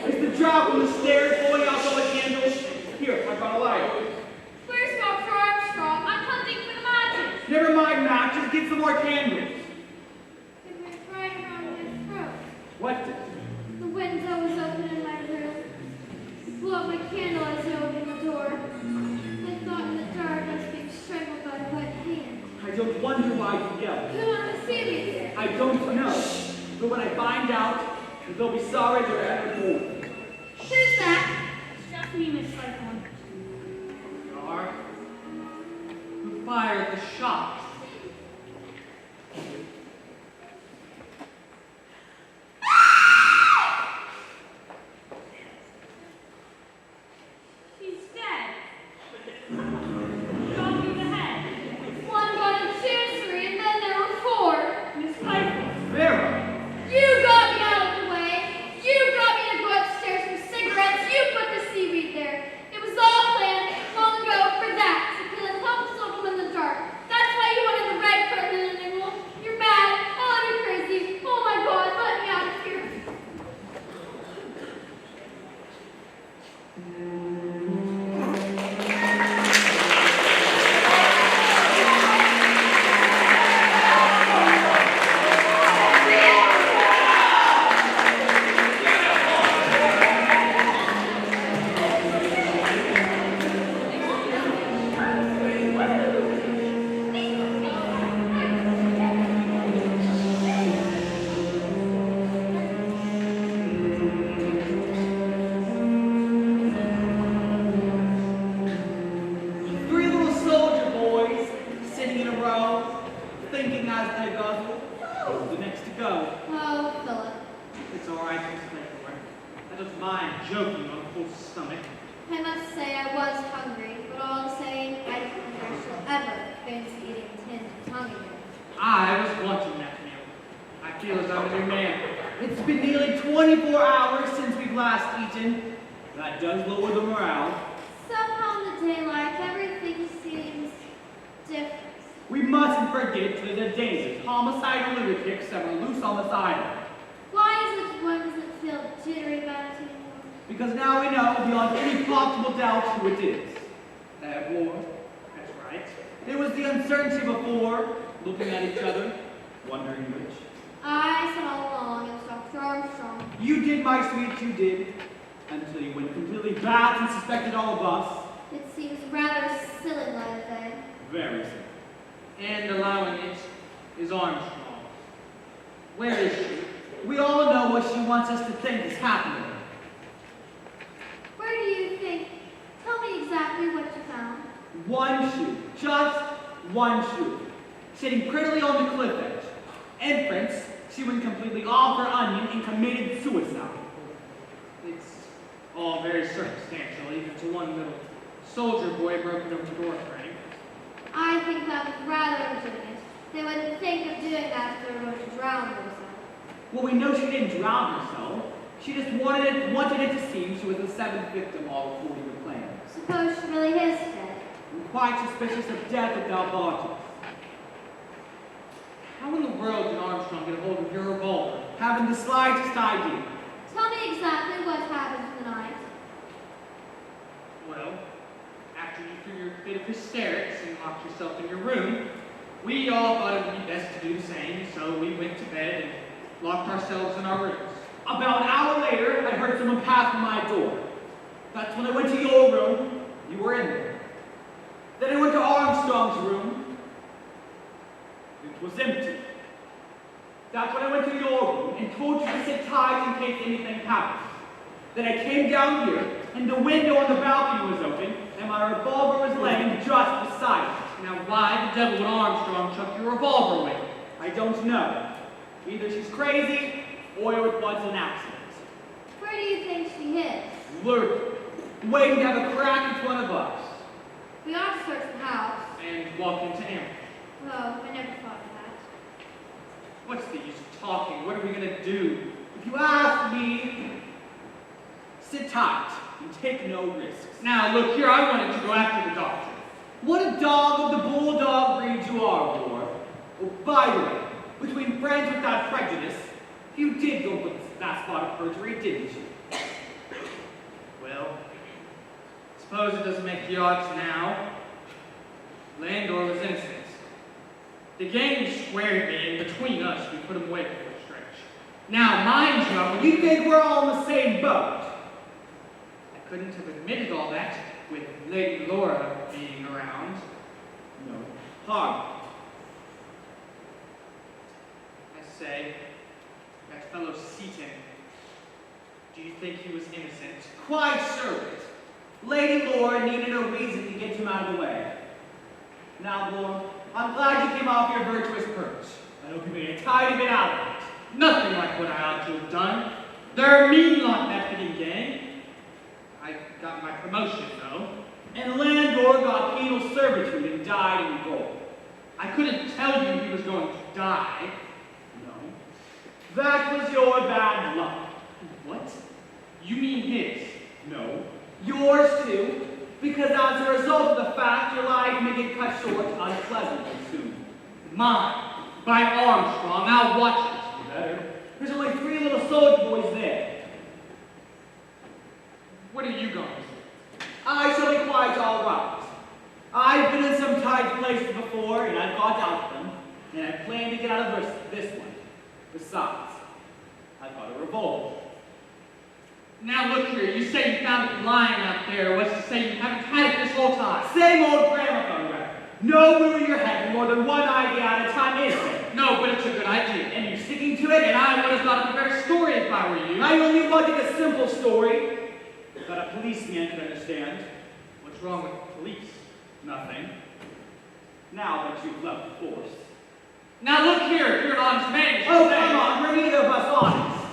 Is the drop on the stairs blowing out all the candles? Here, I brought a light. Where's Dr. Armstrong? I'm hunting for the matches. Never mind matches, get some more candles. It went right around my throat. What did? The window was open in my room. I blew out my candle as I opened the door. I thought in the dark I was being strangled by a wet hand. I don't wonder why you yelled. Who wanted to see me there? I don't know. But when I find out, they'll be sorry they're ever born. Who's that? It's just me, Miss Cyclone. Are who fired the shot? She's dead. Shot through the head. One got in Chancery and then there were 4. Miss Piper. Vera! You got me out of the way. You got me to go upstairs for cigarettes. You put the seaweed there. It was all planned long ago for that, to kill a helpless little woman in the dark. That's why you speaking as they guzzle. Who's the next to go? Oh, Philip. It's all right, Miss Claymore. I don't mind joking on a full stomach. I must say I was hungry, but all the same, I don't think I shall ever fancy eating tin and tongue again. I was wanting that meal. I feel as I'm a new man. It's been nearly 24 hours since we've last eaten. That does lower the morale. Somehow in the daylight, everything seems different. We mustn't forget that the days of homicidal lunatics that were loose on this island. Why is it one doesn't feel jittery about it anymore? Because now we know beyond any possible doubt who it is. That war. That's right. There was the uncertainty before, looking at each other, wondering which. I said all along it was Dr. Armstrong. You did, my sweet, you did. Until you went completely bad and suspected all of us. It seems rather silly light of day. Very simple. And allowing it is Armstrong. Where is she? We all know what she wants us to think is happening. Where do you think? Tell me exactly what you found. One shoe, just one shoe, sitting prettily on the cliff edge. Inference, she went completely off her onion and committed suicide. It's all very circumstantial, even to one little soldier boy broken over the door frame. I think that was rather legitimate. They wouldn't think of doing that if they were going to drown themselves. Well, we know she didn't drown herself. She just wanted it to seem she was the seventh victim all 40 were planned. Suppose she really is dead. I'm quite suspicious of death without bodies. How in the world did Armstrong get a hold of your revolver? Haven't the slightest idea. Tell me exactly what happened tonight. Well, after you threw your fit of hysterics and locked yourself in your room, we all thought it would be best to do the same, so we went to bed and locked ourselves in our rooms. About an hour later, I heard someone pass my door. That's when I went to your room. You were in there. Then I went to Armstrong's room. It was empty. That's when I went to your room and told you to sit tight in case anything happened. Then I came down here, and the window on the balcony was open, and my revolver was laying just beside it. Now, why the devil would Armstrong chuck your revolver away? I don't know. Either she's crazy, or it was an accident. Where do you think she is? Lurking, waiting to have a crack at one of us. We ought to search the house. And walk into ambush. Oh, I never thought of that. What's the use of talking? What are we gonna do? If you ask me, sit tight and take no risks. Now, look here, I wanted to go after the doctor. What a dog of the bulldog breed you are, War. Oh, by the way, between friends without prejudice, you did go for that spot of perjury, didn't you? Well, suppose it doesn't make the odds now. Landor was innocent. The gang squared me, and between us, we put him away for a stretch. Now, mind you, You think we're all in the same boat? I couldn't have admitted all that with Lady Laura being around. No. Hardly. I say, that fellow Seaton, do you think he was innocent? Quite sure of it. Lady Laura needed a reason to get him out of the way. Now, Laura, I'm glad you came off your virtuous perch. I hope you made a tidy bit out of it. Nothing like what I ought to have done. They're a mean lot, that fitting gang. I got my promotion, though. And Landor got penal servitude and died in gold. I couldn't tell you he was going to die. No. That was your bad luck. What? You mean his? No. Yours too, because as a result of the fact your life may get cut short unpleasantly soon. Mine. By Armstrong. I'll watch it. Better. There's only 3 little soldier boys there. What are you going to do? I shall be quite all right. I've been in some tight places before, and I've got out of them, and I plan to get out of this one. Besides, I've got a revolver. Now look here, you say you found it lying out there. What's to say you haven't had it this whole time? Same old gramophone record. No room in your head for more than one idea at a time, is there? No, but it's a good idea. And you're sticking to it, And I would have thought of a better story if I were you. I only wanted a simple story that a policeman could understand. What's wrong with the police? Nothing. Now that you've left the force. Now look here, if you're an honest man, you should Oh, say, come on, we're neither of us honest.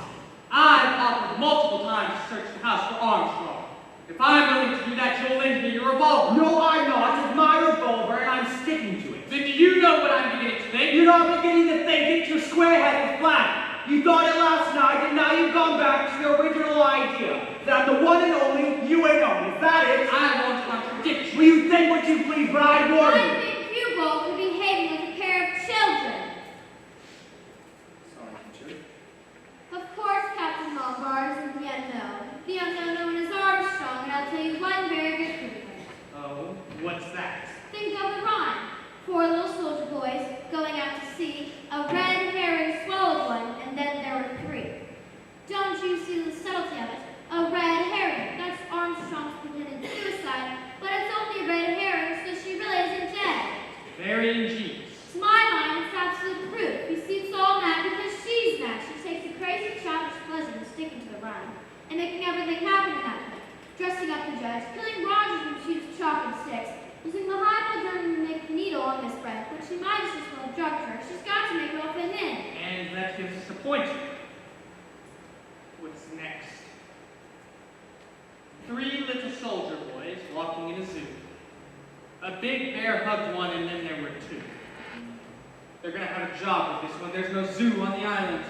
I've offered multiple times to search the house for Armstrong. If I'm willing to do that, you'll lend me your revolver. No, I'm not. It's my revolver, and I'm sticking to it. Then do you know what I'm beginning to think? You're not beginning to think it. Your square-headed flat. You thought it last night, and now you've gone back to your original idea. That I'm the one and only you ain't known. Is that it? I won't contradict you. Will you think what you please, but I warn I you. think you both are behaving like a pair of children. Sorry, teacher. Of course, Captain Lombard isn't the unknown. The unknown known as Armstrong, and I'll tell you one very good proof of it. Oh, what's that? Think of the rhyme. 4 little soldier boys going out to sea. A red herring swallowed one, and then there were 3. Don't you see the subtlety of it? A red herring. That's Armstrong's pretended suicide, but it's only a red herring, so she really isn't dead. Very ingenious. To my mind, it's absolute proof. You see, it's all mad because she's mad. She takes a crazy childish pleasure in sticking to the rhyme and making everything happen in that way. Dressing up the judge, killing Rogers when she was chalk and sticks, using the hypodermic needle on Miss Brent, when she might as well have drugged her. She's got to make it all fit in. And that gives us a point. What's next? 3 little soldier boys walking in a zoo. A big bear hugged one, and then there were 2. They're gonna have a job with this one. There's no zoo on the island.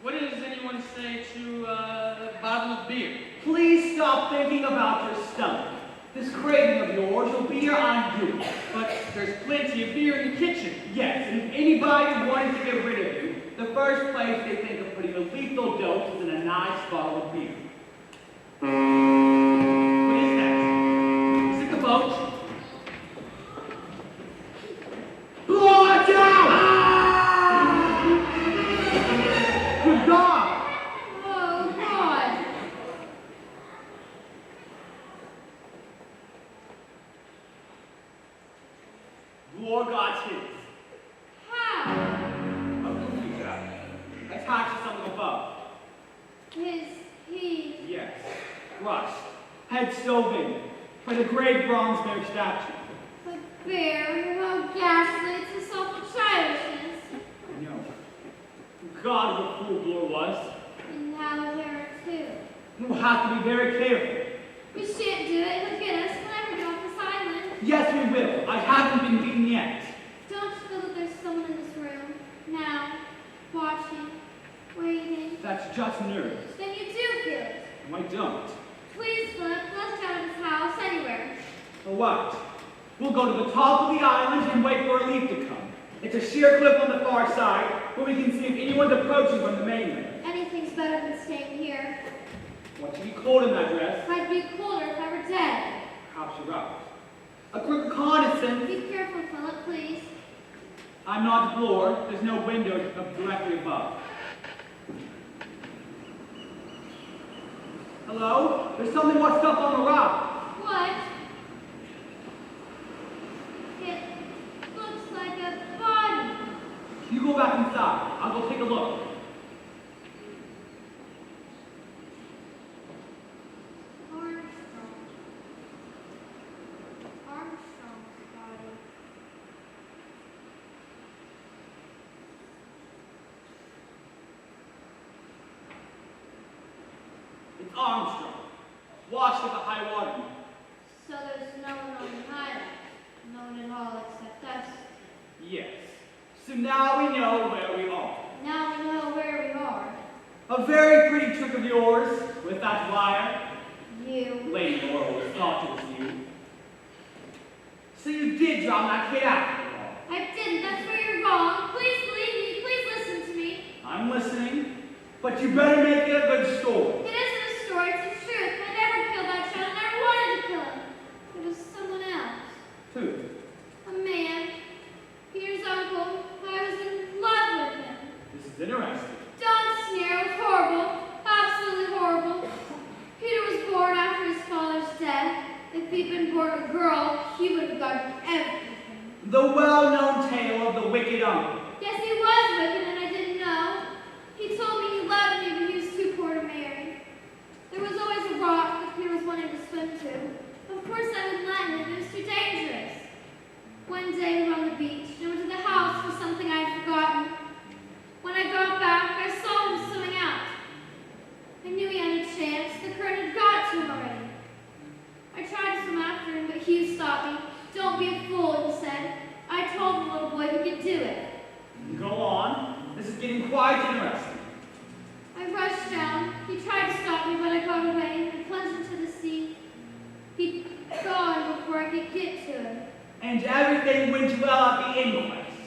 What does anyone say to a bottle of beer? Please stop thinking about your stomach. This craving of yours will be your undoing. But there's plenty of beer in the kitchen. Yes, and if anybody wanted to get rid of you, the first place they think of putting a lethal dose is in a nice bottle of beer. What is that? Is it the boat? Blow it down! Good God! Oh, God. War God's his. How? A goofy guy. Attached to something above. Is he? Yes. Rust. Head stove in. By the great bronze bear statue. The bear, how ghastly, it's a self childishness. I know. God, what a fool Blore was. And now there are 2. We'll have to be very careful. We shan't do it. He'll get us. We'll never get off this island. Yes, we will. I haven't been beaten yet. Don't you feel that there's someone in this room? Now, watching, waiting. That's just nerves. Then you do feel it. No, I don't. Please, Philip, let's get out of this house anywhere. For what? We'll go to the top of the island and wait for relief to come. It's a sheer cliff on the far side, where we can see if anyone's approaching from the mainland. Anything's better than staying here. What should be cold in that dress? I'd be colder if I were dead. Perhaps you're right. A quick reconnaissance. Be careful, Philip, please. I'm not Blore. There's no window directly above. Hello? There's something washed up on the rock. What? It looks like a body. You go back inside. I'll go take a look. Armstrong's body. It's Armstrong. Washed at the high water mark. So there's no one on the island. No one at all except us. Yes. So now we know where we are. Now we know where we are. A very pretty trick of yours with that wire. You. Lady Laura always thought it was you. So you did drown that kid after all. I didn't. That's where you're wrong. Please believe me. Please listen to me. I'm listening, but you better make it a good story. It isn't a story. It's the truth. I never killed that child. I never wanted to kill him. It was someone else. Who? A man. Peter's uncle. I was in love with him. This is interesting. Don't sneer. It was horrible. Absolutely horrible. Peter was born after his father's death. If he'd been born a girl, he would have gotten everything. The well-known tale of the wicked uncle. Yes, he was wicked, and I didn't know. He told me he loved me, but he was too poor to marry. There was always a rock that Peter was wanting to swim to. Of Of course I wouldn't let him. It was too dangerous. One day we were on the beach and went to the house for something I had forgotten. When I got back, I saw him swimming out. I knew he had a chance. The current had got to him already. I tried to swim after him, but Hugh stopped me. Don't be a fool, he said. I told the little boy he could do it. Go on. This is getting quite interesting. I rushed down. He tried to stop me, but I got away. I plunged into the sea. He'd gone before I could get to him. And everything went well at the inquest.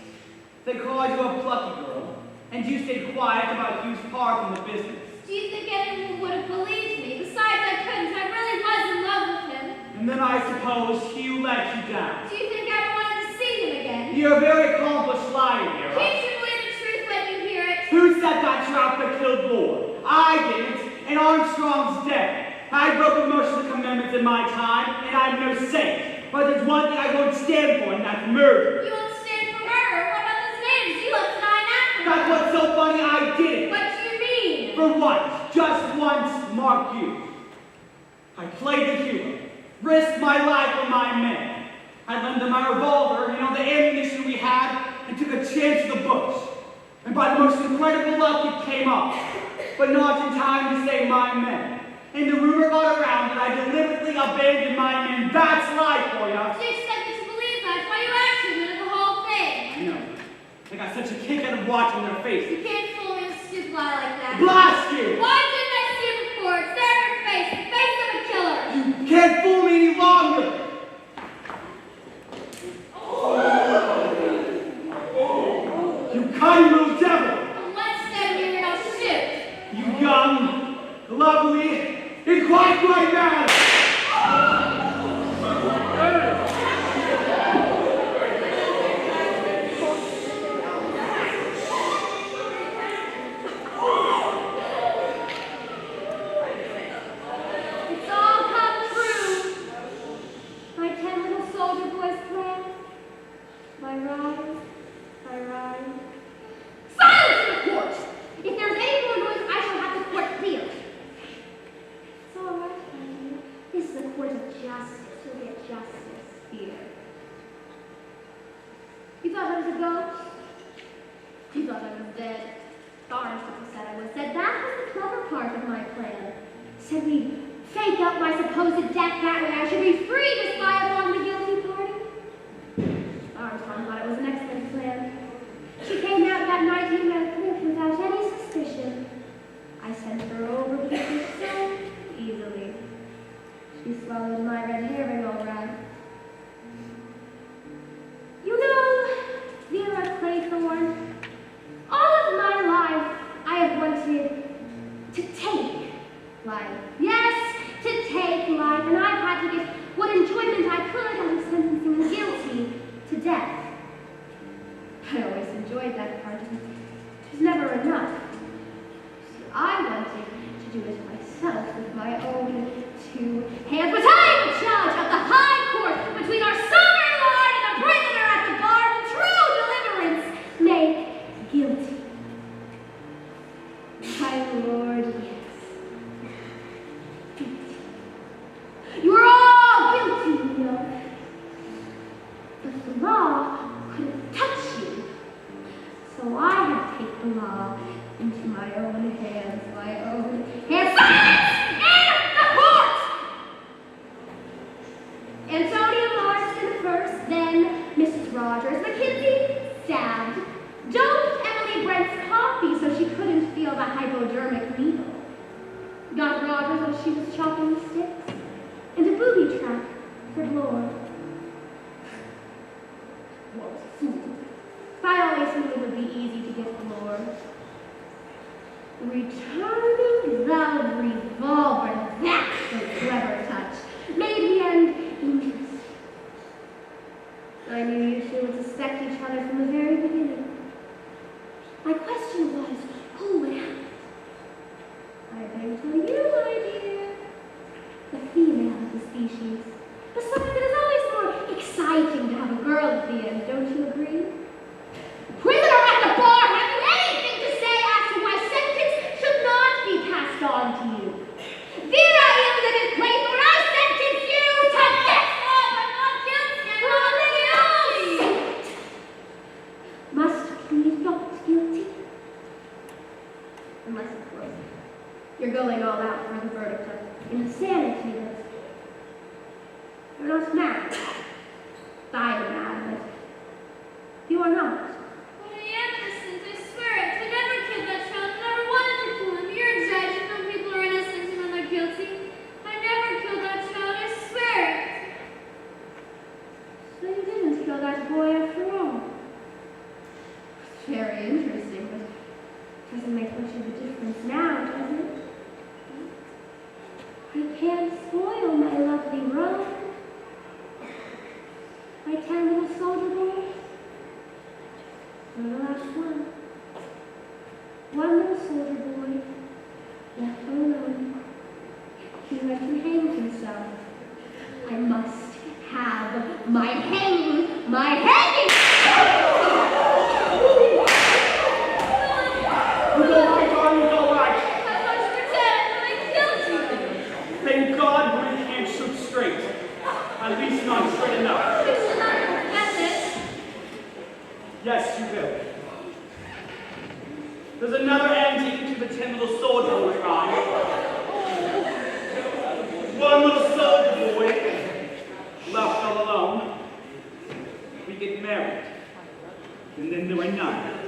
They called you a plucky girl, and you stayed quiet about Hugh's part in the business. Do you think anyone would have believed me? Besides, I couldn't. I really was in love with him. And then I suppose Hugh let you down. Do you think I ever wanted to see him again? You're a very accomplished liar, Vera. Can't you believe the truth when you hear it? Who set that trap that killed Lord? I didn't, and Armstrong's dead. I've broken most of the commandments in my time, and I'm no saint. But there's one thing I won't stand for, and that's murder. You won't stand for murder. What about those names? You left 9 after. That's what's so funny, I did it. What do you mean? For once, just once, mark you. I played the hero, risked my life for my men. I lent them my revolver and all the ammunition we had, and took a chance in the bush. And by the most incredible luck, it came off, but not in time to save my men. And the rumor got around that I deliberately abandoned my men. That's life for ya. Do you expect me to believe that? Why you actually did the whole thing? I know. I got such a kick out of watching their faces. You can't fool me with a stupid lie like that. Blast you! Why didn't I see it before? It's there in your face. The face of a killer. You can't fool me any longer! You cunning little devil! Well, let's stand here and I'll shoot. You young, lovely, and quite right mad! It's all come true. My 10 little soldier boys plan. My rhyme. Silence in the court! If there's any more noise, I shall have the court cleared. It's all right, honey. This is a court of justice. You'll get justice here. You thought I was a ghost? You thought I was dead. Darn, people said I was dead. That was the clever part of my plan. Said we'd fake out my supposed death that way I should be free to spy upon the guilty party. Armstrong thought it was an excellent plan. She came out that night in that cliff without any suspicion. I sent her over because so easily. She swallowed my red herring all right. You know, Vera Claythorne, all of my life I have wanted to take life. Yes, to take life, and I've had to get what enjoyment I could out of sentencing the guilty to death. I always enjoyed that part. It was never enough. I wanted to do it myself with my own 2 hands, but I am a judge of the high court between our sovereign lord and the prisoner at the bar. True deliverance make guilty. My lord, yes. Guilty. You are all guilty, you know. But the law couldn't touch you. So I have taken the law into my own hands, Silence! In the court! Antonia Marston first, then Mrs. Rogers. Mackenzie stabbed. Doped Emily Brent's coffee so she couldn't feel the hypodermic needle. Got Rogers while she was chopping the sticks. And a booby trap for Lord. What a fool. I always knew it would be easy to get Lord. Returning the revolver, that's a clever touch. Made the end interesting. I knew you two would suspect each other from the very beginning. My question was, who would have it? I can tell you, my dear, the female of the species. Besides, it is always more exciting to have a girl at the end, don't you agree? Prisoner at the bar, have you anything to say as to why sentence should not be passed on to you? Vera Elizabeth Claythorne, I sentence you to death! boy after all. Very interesting, but Doesn't make much of a difference now, does it? You can't spoil my lovely rose. My 10 little soldier boys. You're the last one. One little soldier boy, left alone. He went to hang himself. I must have my hanging! You go right, John, you go right. I thought you were dead and I killed you. Thank God we can't shoot straight. At least not straight enough. You should not forget this. Yes, you will. There's another ending to the 10 little soldier boy rhyme. One little soldier boy, left all alone. We get married. And then there were none.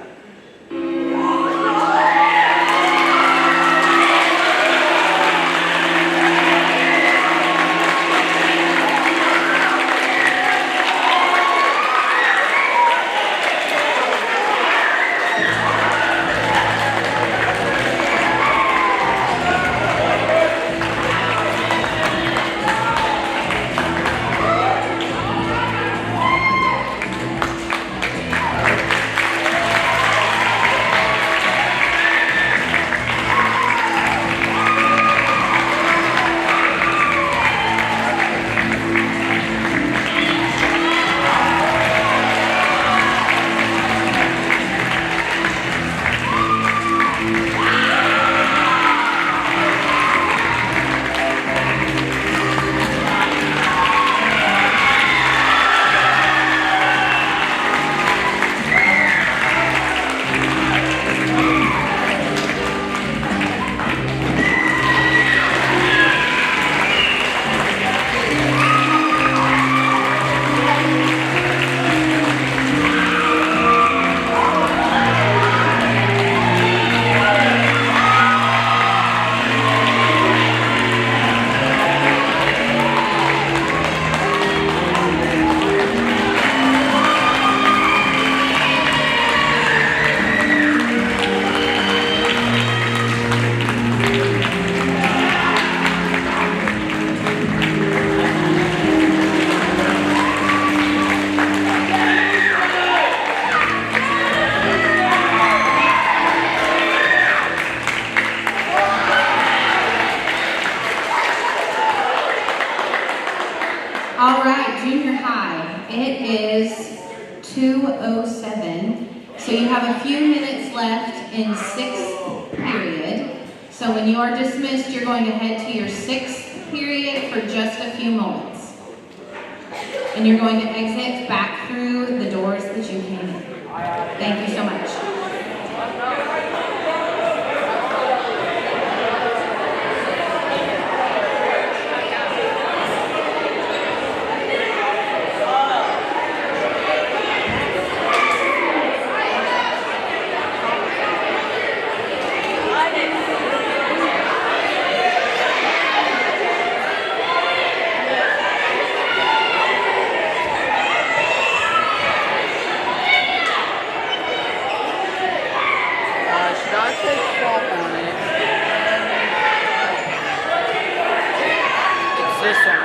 All right, junior high, it is 2:07, so you have a few minutes left in sixth period. So when you are dismissed, you're going to head to your sixth period for just a few moments. And you're going to exit back through the doors that you came in. Thank you so much. This one.